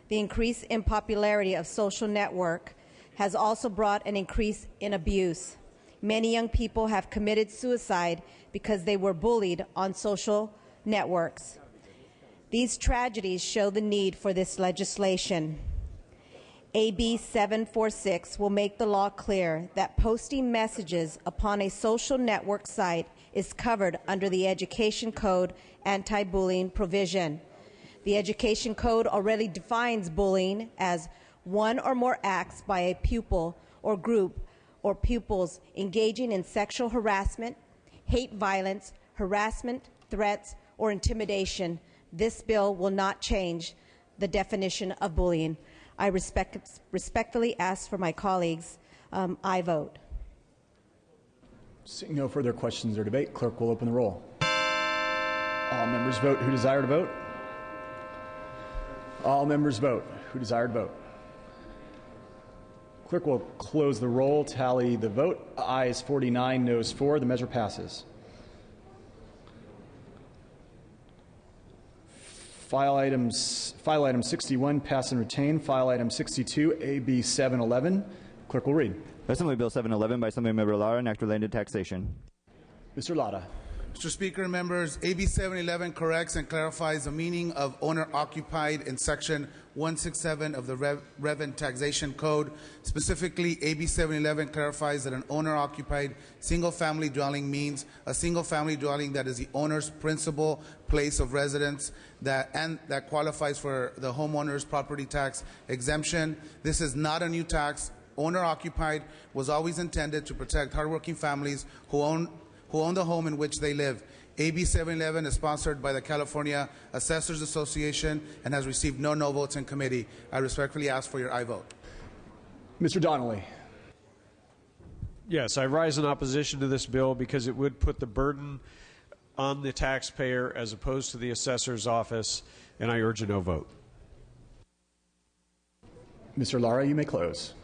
The increase in popularity of social network has also brought an increase in abuse. Many young people have committed suicide because they were bullied on social networks. These tragedies show the need for this legislation. AB 746 will make the law clear that posting messages upon a social network site is covered under the Education Code anti-bullying provision. The Education Code already defines bullying as one or more acts by a pupil or group or pupils engaging in sexual harassment, hate violence, harassment, threats, or intimidation. This bill will not change the definition of bullying. I respectfully ask for my colleagues' aye vote. Seeing no further questions or debate, clerk will open the roll. All members vote who desire to vote. All members vote who desire to vote. Clerk will close the roll, tally the vote. Ayes 49, noes 4. The measure passes. File item 61, pass and retain. File item 62, AB 711. Clerk will read. Assembly Bill 711 by Assemblymember Lara, an act related to taxation. Mr. Lara. Mr. Speaker and members, AB 711 corrects and clarifies the meaning of owner-occupied in Section 167 of the Revenue Taxation Code. Specifically, AB 711 clarifies that an owner-occupied single-family dwelling means a single-family dwelling that is the owner's principal place of residence that qualifies for the homeowner's property tax exemption. This is not a new tax. Owner-occupied was always intended to protect hardworking families who own the home in which they live. AB 711 is sponsored by the California Assessors Association and has received no votes in committee. I respectfully ask for your aye vote. Mr. Donnelly. Yes, I rise in opposition to this bill because it would put the burden on the taxpayer as opposed to the assessor's office, and I urge a no vote. Mr. Lara, you may close.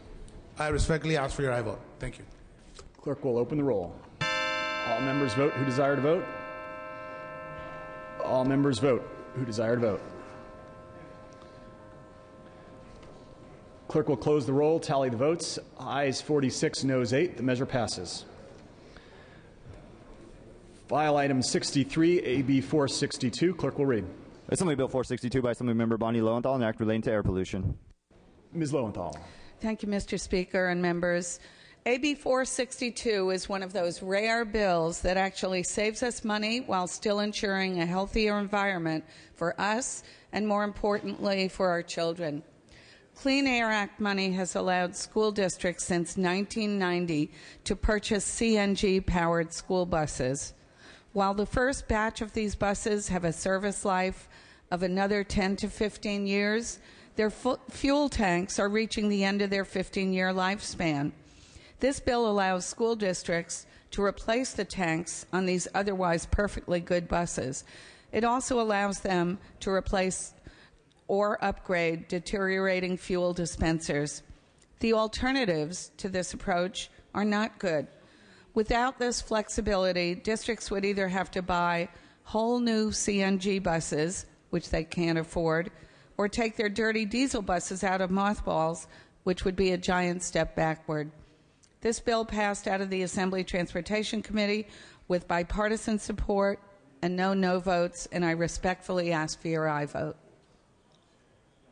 I respectfully ask for your aye vote. Thank you. Clerk will open the roll. All members vote who desire to vote. All members vote who desire to vote. Clerk will close the roll, tally the votes. Ayes 46, noes 8. The measure passes. File item 63, AB 462. Clerk will read. Assembly Bill 462 by Assemblymember Bonnie Lowenthal, an act relating to air pollution. Ms. Lowenthal. Thank you, Mr. Speaker and members. AB 462 is one of those rare bills that actually saves us money while still ensuring a healthier environment for us and, more importantly, for our children. Clean Air Act money has allowed school districts since 1990 to purchase CNG-powered school buses. While the first batch of these buses have a service life of another 10 to 15 years, their fuel tanks are reaching the end of their 15-year lifespan. This bill allows school districts to replace the tanks on these otherwise perfectly good buses. It also allows them to replace or upgrade deteriorating fuel dispensers. The alternatives to this approach are not good. Without this flexibility, districts would either have to buy whole new CNG buses, which they can't afford, or take their dirty diesel buses out of mothballs, which would be a giant step backward. This bill passed out of the Assembly Transportation Committee with bipartisan support and no votes, and I respectfully ask for your aye vote.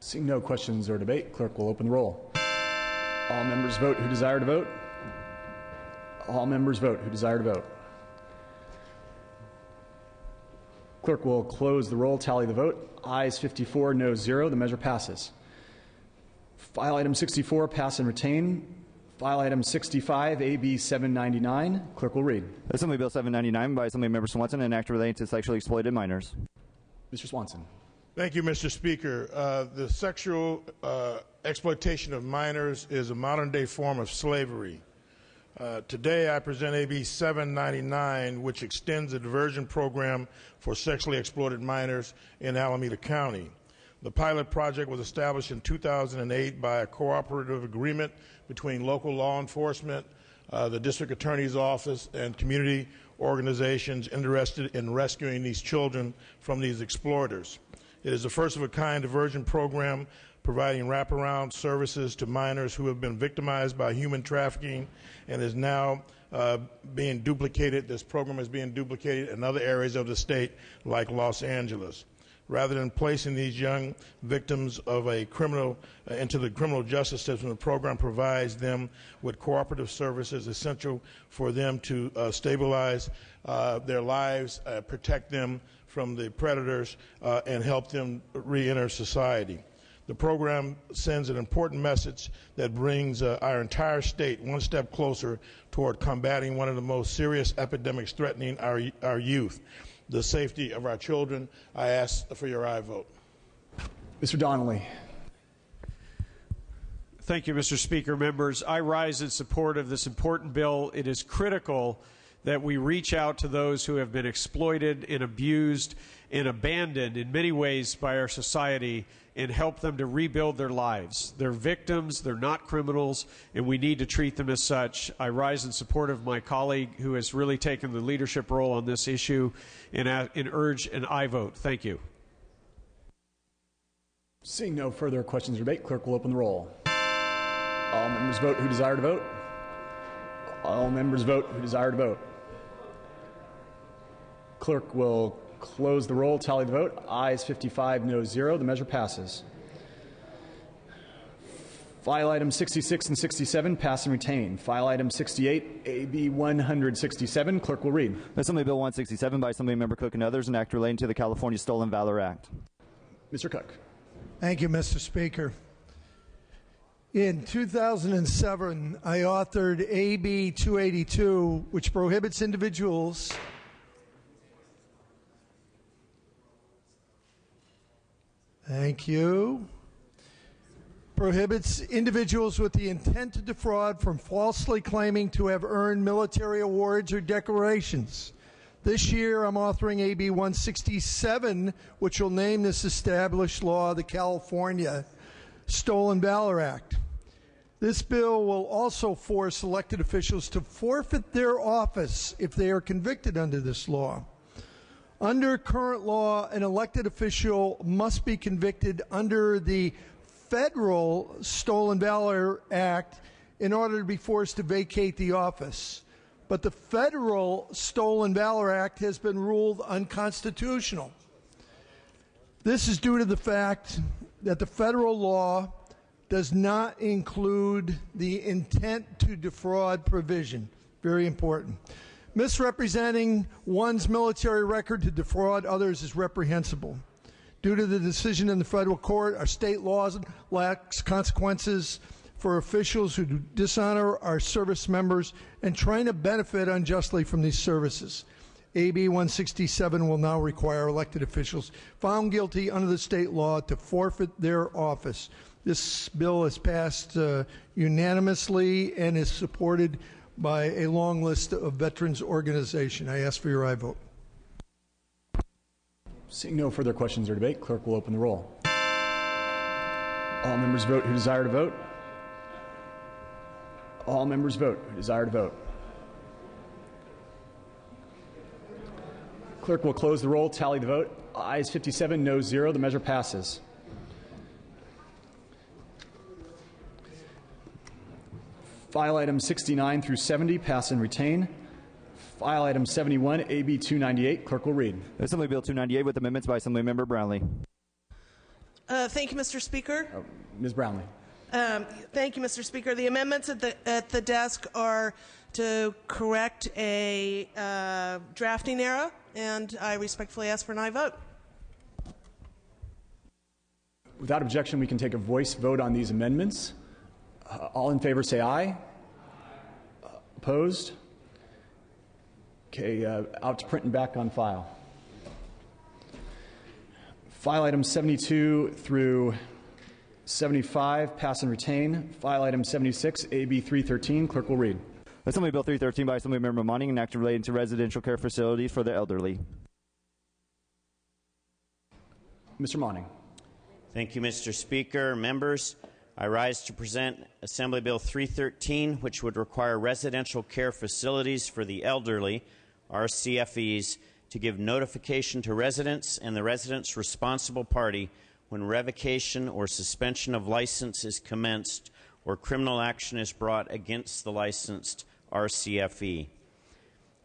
Seeing no questions or debate, clerk will open the roll. All members vote who desire to vote. All members vote who desire to vote. Clerk will close the roll, tally the vote. Ayes 54, noes 0. The measure passes. File item 64, pass and retain. File item 65, AB 799. Clerk will read. Assembly Bill 799 by Assemblymember Swanson, an act relating to sexually exploited minors. Mr. Swanson. Thank you, Mr. Speaker. The sexual exploitation of minors is a modern-day form of slavery. Today, I present AB 799, which extends the diversion program for sexually exploited minors in Alameda County. The pilot project was established in 2008 by a cooperative agreement between local law enforcement, the District Attorney's Office, and community organizations interested in rescuing these children from these exploiters. It is a first-of-a-kind diversion program providing wraparound services to minors who have been victimized by human trafficking and is now being duplicated. This program is being duplicated in other areas of the state like Los Angeles. Rather than placing these young victims of a criminal into the criminal justice system, the program provides them with cooperative services essential for them to stabilize their lives, protect them from the predators, and help them re-enter society. The program sends an important message that brings our entire state one step closer toward combating one of the most serious epidemics threatening our youth, the safety of our children. I ask for your aye vote. Mr. Donnelly. Thank you, Mr. Speaker. Members, I rise in support of this important bill. It is critical that we reach out to those who have been exploited and abused and abandoned in many ways by our society and help them to rebuild their lives. They're victims, they're not criminals, and we need to treat them as such. I rise in support of my colleague who has really taken the leadership role on this issue and urge an aye vote. Thank you. Seeing no further questions or debate, clerk will open the roll. All members vote who desire to vote. All members vote who desire to vote. Clerk will close the roll, tally the vote. Ayes 55, noes 0. The measure passes. File items 66 and 67, pass and retain. File item 68, AB 167. Clerk will read. Assembly Bill 167 by Assemblymember Cook and others, an act relating to the California Stolen Valor Act. Mr. Cook. Thank you, Mr. Speaker. In 2007, I authored AB 282, which prohibits individuals prohibits individuals with the intent to defraud from falsely claiming to have earned military awards or decorations. This year, I'm authoring AB 167, which will name this established law the California Stolen Valor Act. This bill will also force elected officials to forfeit their office if they are convicted under this law. Under current law, an elected official must be convicted under the federal Stolen Valor Act in order to be forced to vacate the office. But the federal Stolen Valor Act has been ruled unconstitutional. This is due to the fact that the federal law does not include the intent to defraud provision. Very important. Misrepresenting one's military record to defraud others is reprehensible. Due to the decision in the federal court, our state laws lacks consequences for officials who dishonor our service members and trying to benefit unjustly from these services. AB 167 will now require elected officials found guilty under the state law to forfeit their office. This bill is passed unanimously and is supported by a long list of veterans organizations. I ask for your aye vote. Seeing no further questions or debate, clerk will open the roll. All members vote who desire to vote. All members vote who desire to vote. Clerk will close the roll, tally the vote. Ayes 57, noes 0. The measure passes. File items 69 through 70 pass and retain. File item 71, AB 298. Clerk will read. Assembly Bill 298 with amendments by Assemblymember Brownlee. Thank you, Mr. Speaker. Ms. Brownlee. Thank you, Mr. Speaker. The amendments at the desk are to correct a drafting error, and I respectfully ask for an aye vote. Without objection, we can take a voice vote on these amendments. All in favor say aye. Opposed? Okay, out to print and back on file. File items 72 through 75, pass and retain. File item 76, AB 313. Clerk will read. Assembly Bill 313 by Assemblymember Monning, an act relating to residential care facilities for the elderly. Mr. Monning. Thank you, Mr. Speaker. Members, I rise to present Assembly Bill 313, which would require residential care facilities for the elderly, RCFEs, to give notification to residents and the resident's responsible party when revocation or suspension of license is commenced or criminal action is brought against the licensed RCFE.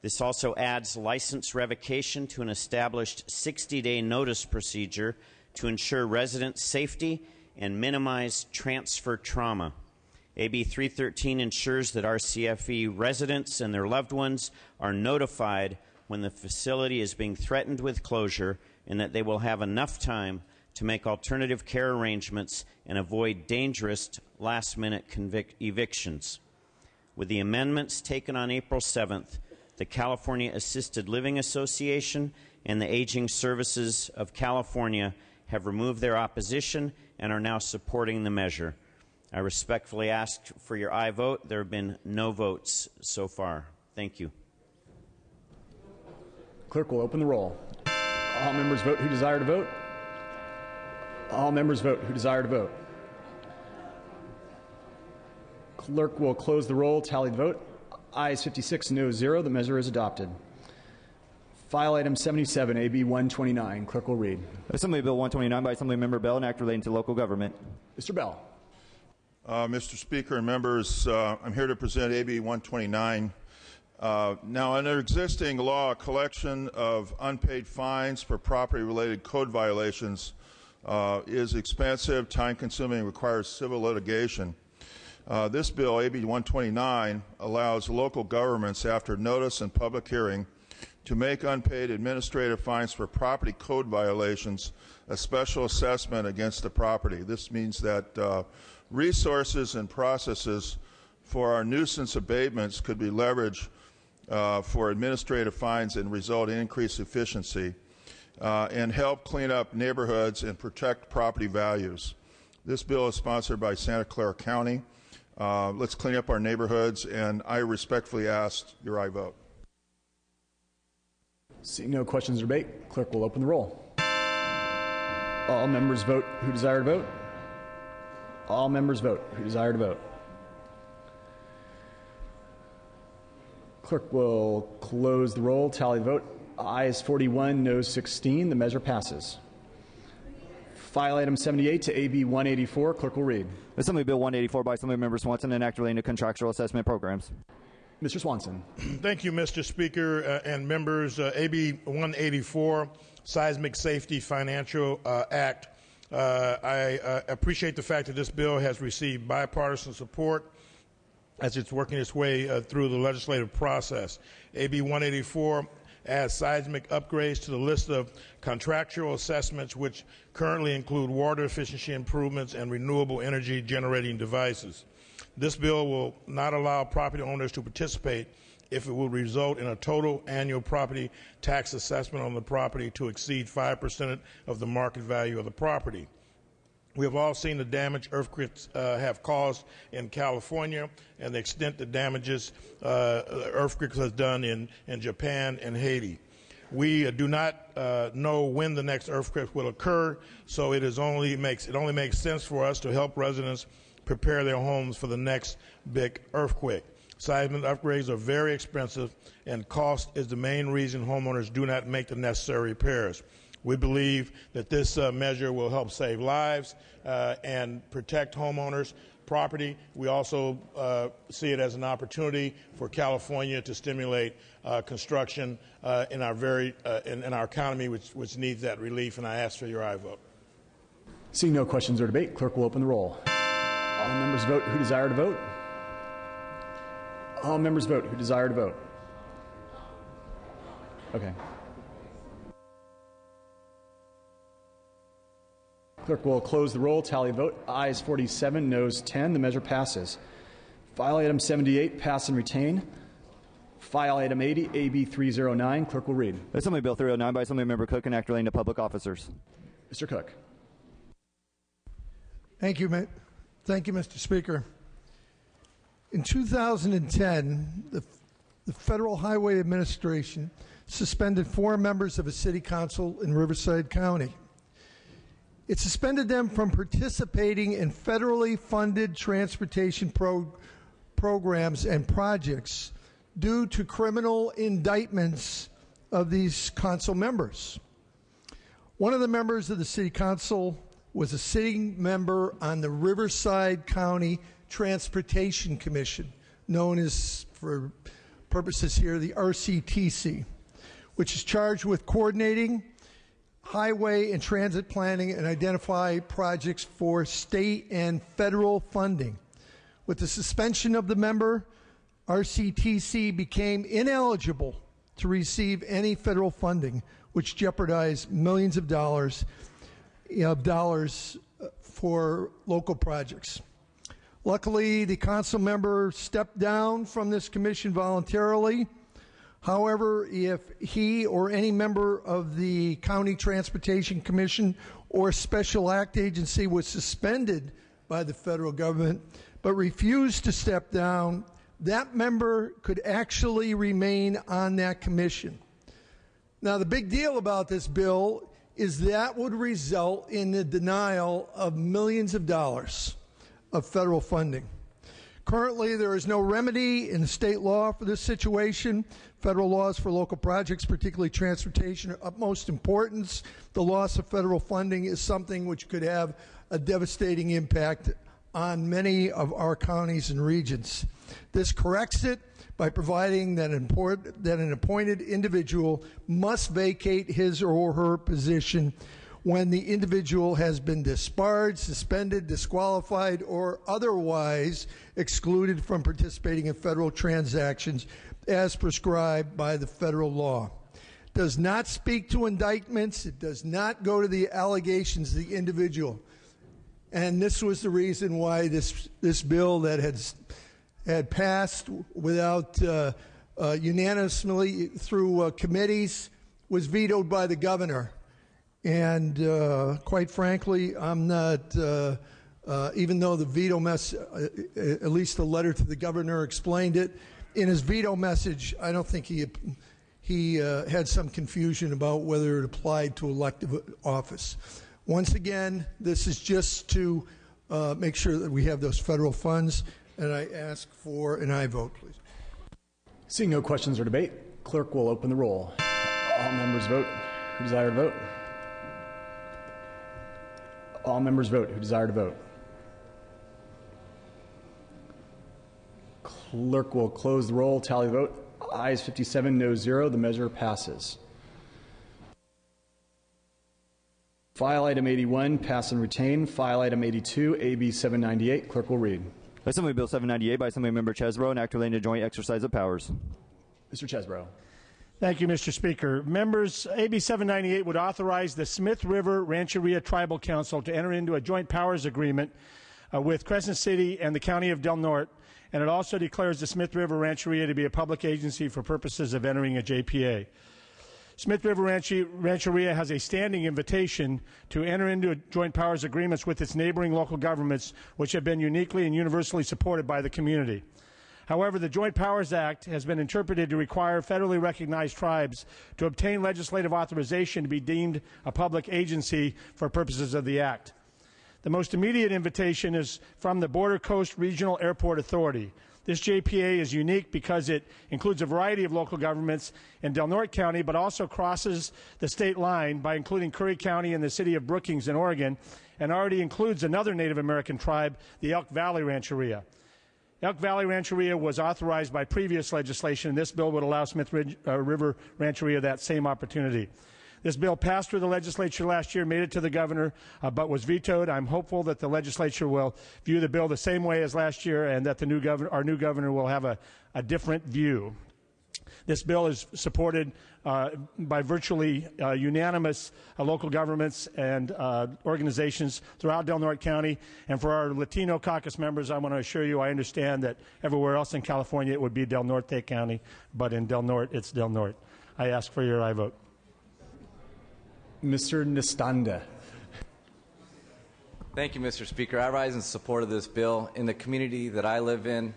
This also adds license revocation to an established 60-day notice procedure to ensure resident safety and minimize transfer trauma. AB 313 ensures that RCFE residents and their loved ones are notified when the facility is being threatened with closure and that they will have enough time to make alternative care arrangements and avoid dangerous last-minute evictions. With the amendments taken on April 7th, the California Assisted Living Association and the Aging Services of California have removed their opposition and are now supporting the measure. I respectfully ask for your aye vote. There have been no votes so far. Thank you. Clerk will open the roll. All members vote who desire to vote. All members vote who desire to vote. Clerk will close the roll, tally the vote. Ayes 56, noes 0. The measure is adopted. File item 77, AB 129. Clerk will read. Assembly Bill 129 by Assemblymember Bell, an act relating to local government. Mr. Bell. Mr. Speaker and members, I'm here to present AB 129. Now, under existing law, collection of unpaid fines for property-related code violations is expensive, time-consuming, and requires civil litigation. This bill, AB 129, allows local governments, after notice and public hearing, to make unpaid administrative fines for property code violations a special assessment against the property. This means that resources and processes for our nuisance abatements could be leveraged for administrative fines and result in increased efficiency and help clean up neighborhoods and protect property values. This bill is sponsored by Santa Clara County. Let's clean up our neighborhoods, and I respectfully ask your aye vote. Seeing no questions or debate, clerk will open the roll. All members vote who desire to vote. All members vote who desire to vote. Clerk will close the roll, tally the vote. Ayes 41, noes 16. The measure passes. File item 78 to AB 184. Clerk will read. Assembly Bill 184 by Assemblymember Swanson, an act relating to contractual assessment programs. Mr. Swanson. Thank you, Mr. Speaker and members. AB 184, Seismic Safety Financial Act. I appreciate the fact that this bill has received bipartisan support as it's working its way through the legislative process. AB 184 adds seismic upgrades to the list of contractual assessments, which currently include water efficiency improvements and renewable energy generating devices. This bill will not allow property owners to participate if it will result in a total annual property tax assessment on the property to exceed 5% of the market value of the property. We have all seen the damage earthquakes have caused in California and the extent the damages earthquakes has done in Japan and Haiti. We do not know when the next earthquake will occur, so it only makes sense for us to help residents prepare their homes for the next big earthquake. Seismic upgrades are very expensive, and cost is the main reason homeowners do not make the necessary repairs. We believe that this measure will help save lives and protect homeowners' property. We also see it as an opportunity for California to stimulate construction in our economy, which needs that relief, and I ask for your aye vote. Seeing no questions or debate, clerk will open the roll. All members vote who desire to vote. All members vote who desire to vote. Okay. Clerk will close the roll. Tally vote. Ayes 47, noes 10. The measure passes. File item 78, pass and retain. File item 80, AB 309. Clerk will read. Assembly Bill 309 by Assemblymember Cook, an act relating to public officers. Mr. Cook. Thank you, Mr. Speaker. In 2010, the Federal Highway Administration suspended 4 members of a city council in Riverside County. It suspended them from participating in federally funded transportation programs and projects due to criminal indictments of these council members. One of the members of the city council was a sitting member on the Riverside County Transportation Commission, known as, for purposes here, the RCTC, which is charged with coordinating highway and transit planning and identify projects for state and federal funding. With the suspension of the member, RCTC became ineligible to receive any federal funding, which jeopardized millions of dollars for local projects. Luckily, the council member stepped down from this commission voluntarily. However, if he or any member of the County Transportation Commission or Special Act Agency was suspended by the federal government but refused to step down, that member could actually remain on that commission. Now, the big deal about this bill is that would result in the denial of millions of dollars of federal funding. Currently, there is no remedy in the state law for this situation. Federal laws for local projects, particularly transportation, are of utmost importance. The loss of federal funding is something which could have a devastating impact on many of our counties and regions. This corrects it by providing that an appointed individual must vacate his or her position when the individual has been disbarred, suspended, disqualified, or otherwise excluded from participating in federal transactions as prescribed by the federal law. It does not speak to indictments. It does not go to the allegations of the individual. And this was the reason why this bill that had passed without unanimously through committees was vetoed by the governor. And quite frankly, I'm not, even though the veto at least the letter to the governor explained it, in his veto message, I don't think he had some confusion about whether it applied to elective office. Once again, this is just to make sure that we have those federal funds, and I ask for an aye vote, please. Seeing no questions or debate, clerk will open the roll. All members vote who desire to vote. All members vote who desire to vote. Clerk will close the roll, tally the vote. Ayes 57, no 0. The measure passes. File item 81, pass and retain. File item 82, AB 798. Clerk will read. Assembly Bill 798 by Assemblymember Chesbro, an act relating to joint exercise of powers. Mr. Chesbro. Thank you, Mr. Speaker. Members, AB 798 would authorize the Smith River Rancheria Tribal Council to enter into a joint powers agreement with Crescent City and the County of Del Norte, and it also declares the Smith River Rancheria to be a public agency for purposes of entering a JPA. Smith River Rancheria has a standing invitation to enter into joint powers agreements with its neighboring local governments, which have been uniquely and universally supported by the community. However, the Joint Powers Act has been interpreted to require federally recognized tribes to obtain legislative authorization to be deemed a public agency for purposes of the Act. The most immediate invitation is from the Border Coast Regional Airport Authority. This JPA is unique because it includes a variety of local governments in Del Norte County, but also crosses the state line by including Curry County and the city of Brookings in Oregon, and already includes another Native American tribe, the Elk Valley Rancheria. Elk Valley Rancheria was authorized by previous legislation, and this bill would allow Smith River Rancheria that same opportunity. This bill passed through the legislature last year, made it to the governor, but was vetoed. I'm hopeful that the legislature will view the bill the same way as last year, and that our new governor will have a different view. This bill is supported by virtually unanimous local governments and organizations throughout Del Norte County. And for our Latino caucus members, I want to assure you I understand that everywhere else in California it would be Del Norte County, but in Del Norte it's Del Norte. I ask for your aye vote. Mr. Nistanda. Thank you, Mr. Speaker. I rise in support of this bill. In the community that I live in,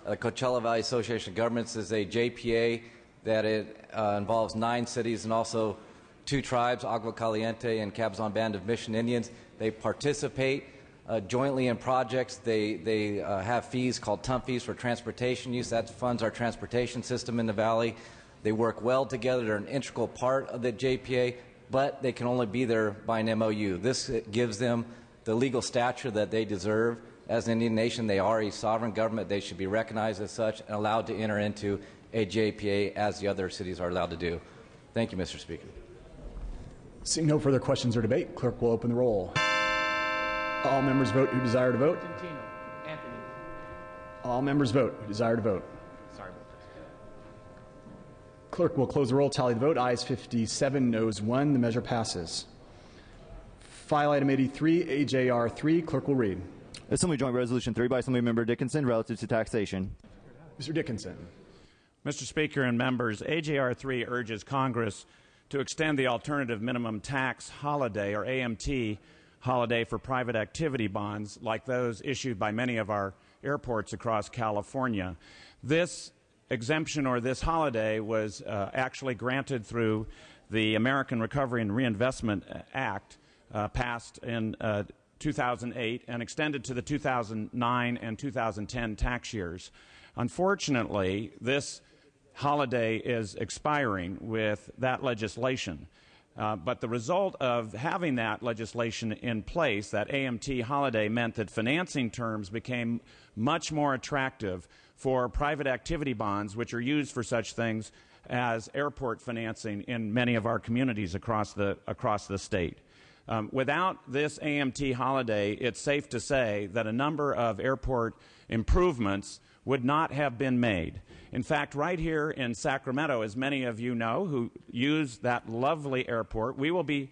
the Coachella Valley Association of Governments is a JPA that involves 9 cities and also 2 tribes, Agua Caliente and Cabazon Band of Mission Indians. They participate jointly in projects. They have fees called TUMP fees for transportation use. That funds our transportation system in the valley. They work well together. They're an integral part of the JPA, but they can only be there by an MOU. This gives them the legal stature that they deserve. As an Indian nation, they are a sovereign government. They should be recognized as such and allowed to enter into a JPA as the other cities are allowed to do. Thank you, Mr. Speaker. Seeing no further questions or debate, clerk will open the roll. All members vote who desire to vote. Anthony. All members vote who desire to vote. Sorry. Clerk will close the roll, tally the vote. Ayes 57, noes 1. The measure passes. File item 83, AJR 3. Clerk will read. Assembly Joint Resolution 3 by Assemblymember Dickinson relative to taxation. Mr. Dickinson. Mr. Speaker and members, AJR 3 urges Congress to extend the alternative minimum tax holiday, or AMT, holiday for private activity bonds like those issued by many of our airports across California. This exemption, or this holiday, was actually granted through the American Recovery and Reinvestment Act, passed in 2008 and extended to the 2009 and 2010 tax years. Unfortunately, this holiday is expiring with that legislation. But the result of having that legislation in place, that AMT holiday, meant that financing terms became much more attractive for private activity bonds, which are used for such things as airport financing in many of our communities across the state. Without this AMT holiday, it's safe to say that a number of airport improvements would not have been made. In fact, right here in Sacramento, as many of you know who use that lovely airport, we will be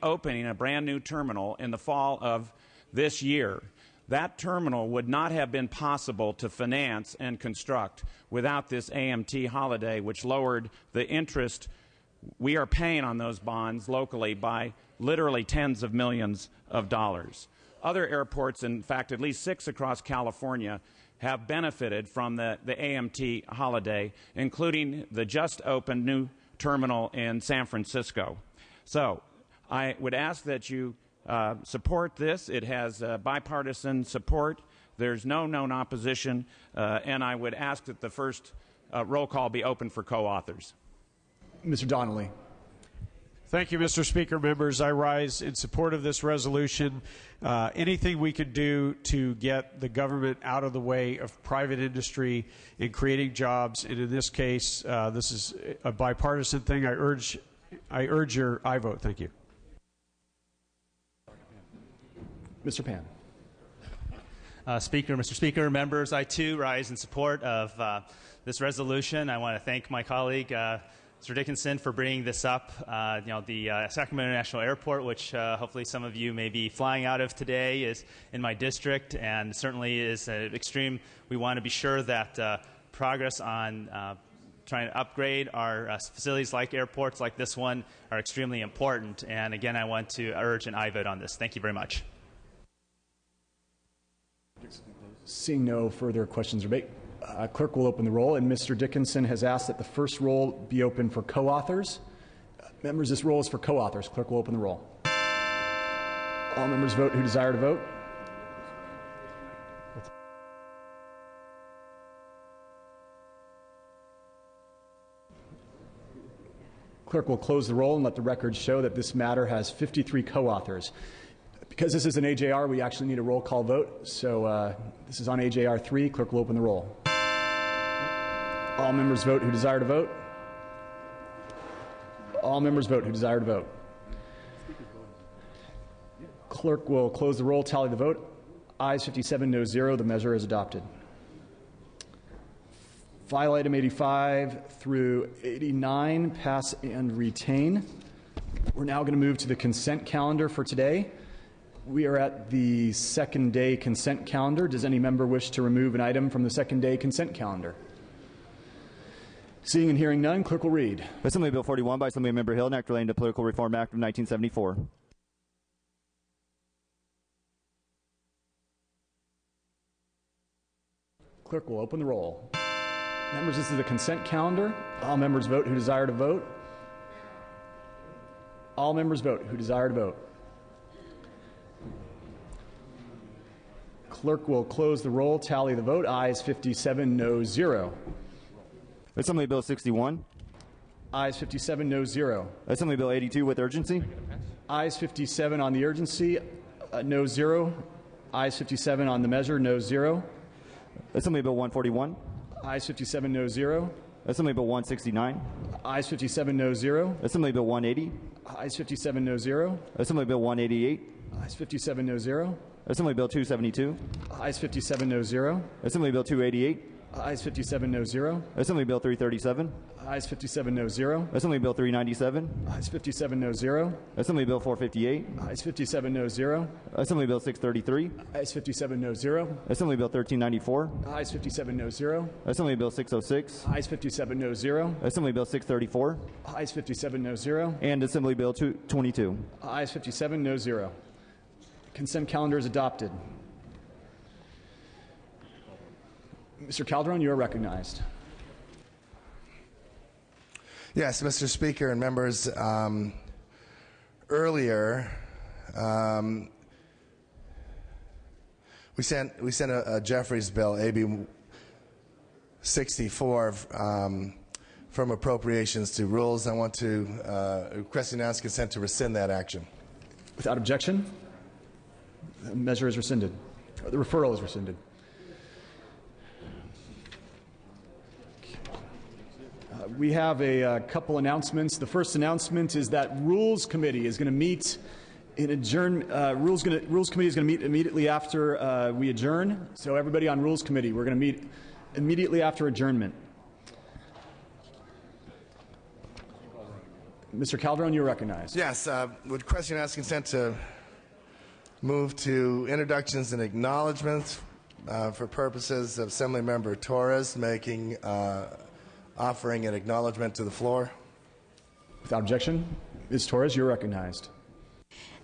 opening a brand new terminal in the fall of this year. That terminal would not have been possible to finance and construct without this AMT holiday, which lowered the interest we are paying on those bonds locally by literally tens of millions of dollars. Other airports, in fact at least 6 across California, have benefited from the AMT holiday, including the just opened new terminal in San Francisco. So I would ask that you support this. It has bipartisan support. There's no known opposition, and I would ask that the first roll call be open for co-authors. Mr. Donnelly. Thank you, Mr. Speaker. Members, I rise in support of this resolution. Anything we can do to get the government out of the way of private industry in creating jobs, and in this case, this is a bipartisan thing. I urge your aye vote. Thank you. Mr. Pan. Mr. Speaker, members, I too rise in support of this resolution. I want to thank my colleague, Mr. Dickinson, for bringing this up. The Sacramento International Airport, which hopefully some of you may be flying out of today, is in my district and certainly is extreme. We want to be sure that progress on trying to upgrade our facilities like airports like this one are extremely important. And again, I want to urge an aye vote on this. Thank you very much. Seeing no further questions or debate, clerk will open the roll, and Mr. Dickinson has asked that the first roll be open for co-authors. Members, this roll is for co-authors. Clerk will open the roll. All members vote who desire to vote. Clerk will close the roll and let the record show that this matter has 53 co-authors. Because this is an AJR, we actually need a roll call vote. So this is on AJR 3. Clerk will open the roll. All members vote who desire to vote. All members vote who desire to vote. Clerk will close the roll, tally the vote. Ayes 57, no 0. The measure is adopted. File item 85 through 89, pass and retain. We're now going to move to the consent calendar for today. We are at the second day consent calendar. Does any member wish to remove an item from the second day consent calendar? Seeing and hearing none, clerk will read. Assembly Bill 41 by Assembly Member Hill, an act relating to Political Reform Act of 1974. Clerk will open the roll. Members, this is the consent calendar. All members vote who desire to vote. All members vote who desire to vote. Clerk will close the roll, tally the vote. Ayes 57, no 0. Assembly Bill 61. Ayes 57, no 0. Assembly Bill 82 with urgency. Ayes 57 on the urgency, no 0. Ayes 57 on the measure, no 0. Assembly Bill 141. Ayes 57, no 0. Assembly Bill 169. Ayes 57, no 0. Assembly Bill 180. Ayes 57, no 0. Assembly Bill 188. Ayes 57, no 0. Assembly Bill 272. Ayes 57, no 0. Assembly Bill 288. Ayes 57, no 0. Assembly Bill 337. Ayes 57, no 0. Assembly Bill 397. Ayes 57, no 0. Assembly Bill 458. Ayes 57, no 0. Assembly Bill 633. Ayes 57, no 0. Assembly Bill 1394. Ayes 57, no 0. Assembly Bill 606. Ayes 57, no 0. Assembly Bill 634. Ayes 57, no 0. And Assembly Bill 222. Ayes 57, no 0. Consent calendar is adopted. Mr. Calderon, you are recognized. Yes, Mr. Speaker and members, earlier we sent a Jeffries bill, AB 64, from appropriations to rules. I want to request unanimous consent to rescind that action. Without objection, the measure is rescinded. The referral is rescinded. We have a couple announcements. The first announcement is that Rules Committee is going to meet in adjourn. Rules Committee is going to meet immediately after we adjourn. So everybody on Rules Committee, we're going to meet immediately after adjournment. Mr. Calderon, you're recognized. Yes, would request unanimous consent to move to introductions and acknowledgments for purposes of Assembly Member Torres offering an acknowledgement to the floor. Without objection, Ms. Torres, you're recognized.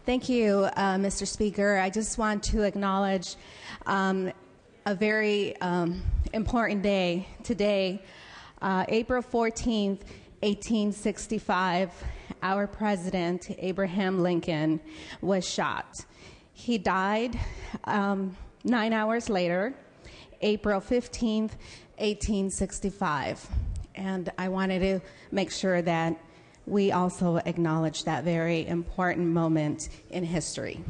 Thank you, Mr. Speaker. I just want to acknowledge a very important day today, April 14th, 1865. Our president, Abraham Lincoln, was shot. He died 9 hours later, April 15th, 1865. And I wanted to make sure that we also acknowledge that very important moment in history.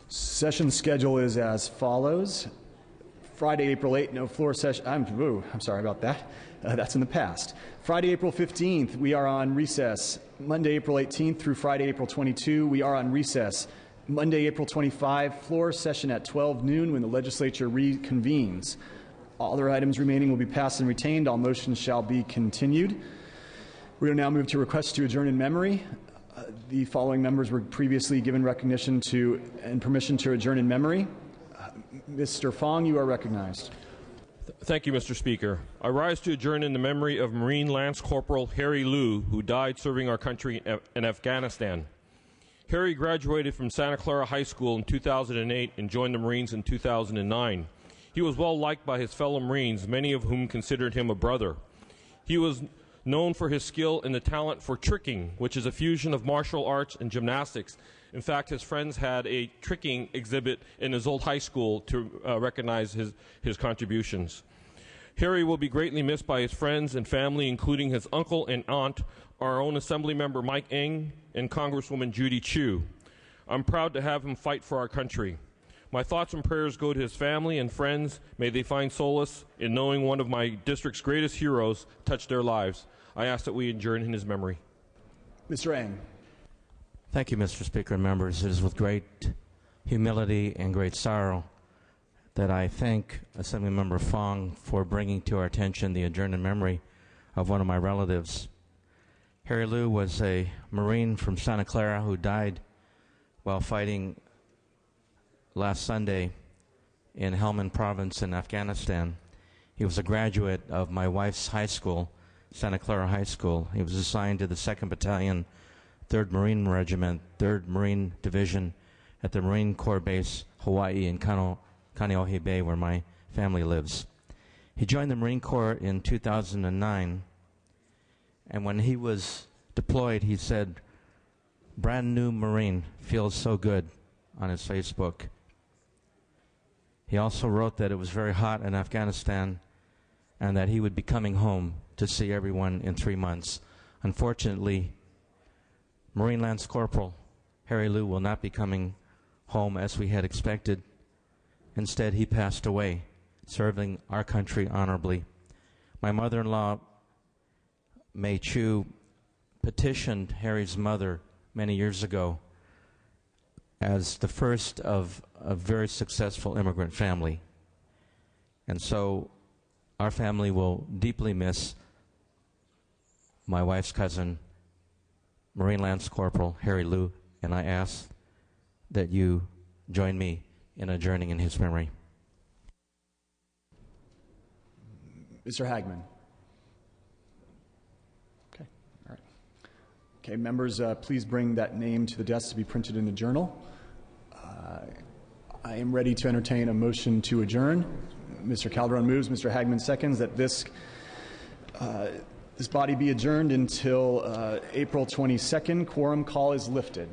Session schedule is as follows. Friday, April 8th, no floor session. I'm sorry about that. That's in the past. Friday, April 15th, we are on recess. Monday, April 18th through Friday, April 22, we are on recess. Monday, April 25, floor session at 12 noon when the legislature reconvenes. All other items remaining will be passed and retained. All motions shall be continued. We will now move to requests to adjourn in memory. The following members were previously given recognition to and permission to adjourn in memory. Mr. Fong, you are recognized. Thank you, Mr. Speaker. I rise to adjourn in the memory of Marine Lance Corporal Harry Liu, who died serving our country in Afghanistan. Harry graduated from Santa Clara High School in 2008 and joined the Marines in 2009. He was well liked by his fellow Marines, many of whom considered him a brother. He was known for his skill and the talent for tricking, which is a fusion of martial arts and gymnastics. In fact, his friends had a tricking exhibit in his old high school to recognize his contributions. Harry will be greatly missed by his friends and family, including his uncle and aunt, our own Assembly Member Mike Eng, and Congresswoman Judy Chu. I'm proud to have him fight for our country. My thoughts and prayers go to his family and friends. May they find solace in knowing one of my district's greatest heroes touched their lives. I ask that we adjourn in his memory. Mr. Eng. Thank you, Mr. Speaker and members. It is with great humility and great sorrow that I thank Assemblymember Fong for bringing to our attention the adjourned in memory of one of my relatives. Harry Liu was a Marine from Santa Clara who died while fighting last Sunday in Helmand Province in Afghanistan. He was a graduate of my wife's high school, Santa Clara High School. He was assigned to the 2nd Battalion, 3rd Marine Regiment, 3rd Marine Division at the Marine Corps Base, Hawaii in Kaneohe Bay, where my family lives. He joined the Marine Corps in 2009, and when he was deployed, he said, "Brand new Marine, feels so good," on his Facebook. He also wrote that it was very hot in Afghanistan and that he would be coming home to see everyone in 3 months. Unfortunately, Marine Lance Corporal Harry Liu will not be coming home as we had expected. Instead, he passed away, serving our country honorably. My mother-in-law, May Chu, petitioned Harry's mother many years ago as the first of a very successful immigrant family. And so our family will deeply miss my wife's cousin, Marine Lance Corporal Harry Liu, and I ask that you join me in adjourning in his memory. Mr. Hagman. Okay, all right. Okay, members, please bring that name to the desk to be printed in the journal. I am ready to entertain a motion to adjourn. Mr. Calderon moves, Mr. Hagman seconds, that this body be adjourned until April 22nd. Quorum call is lifted.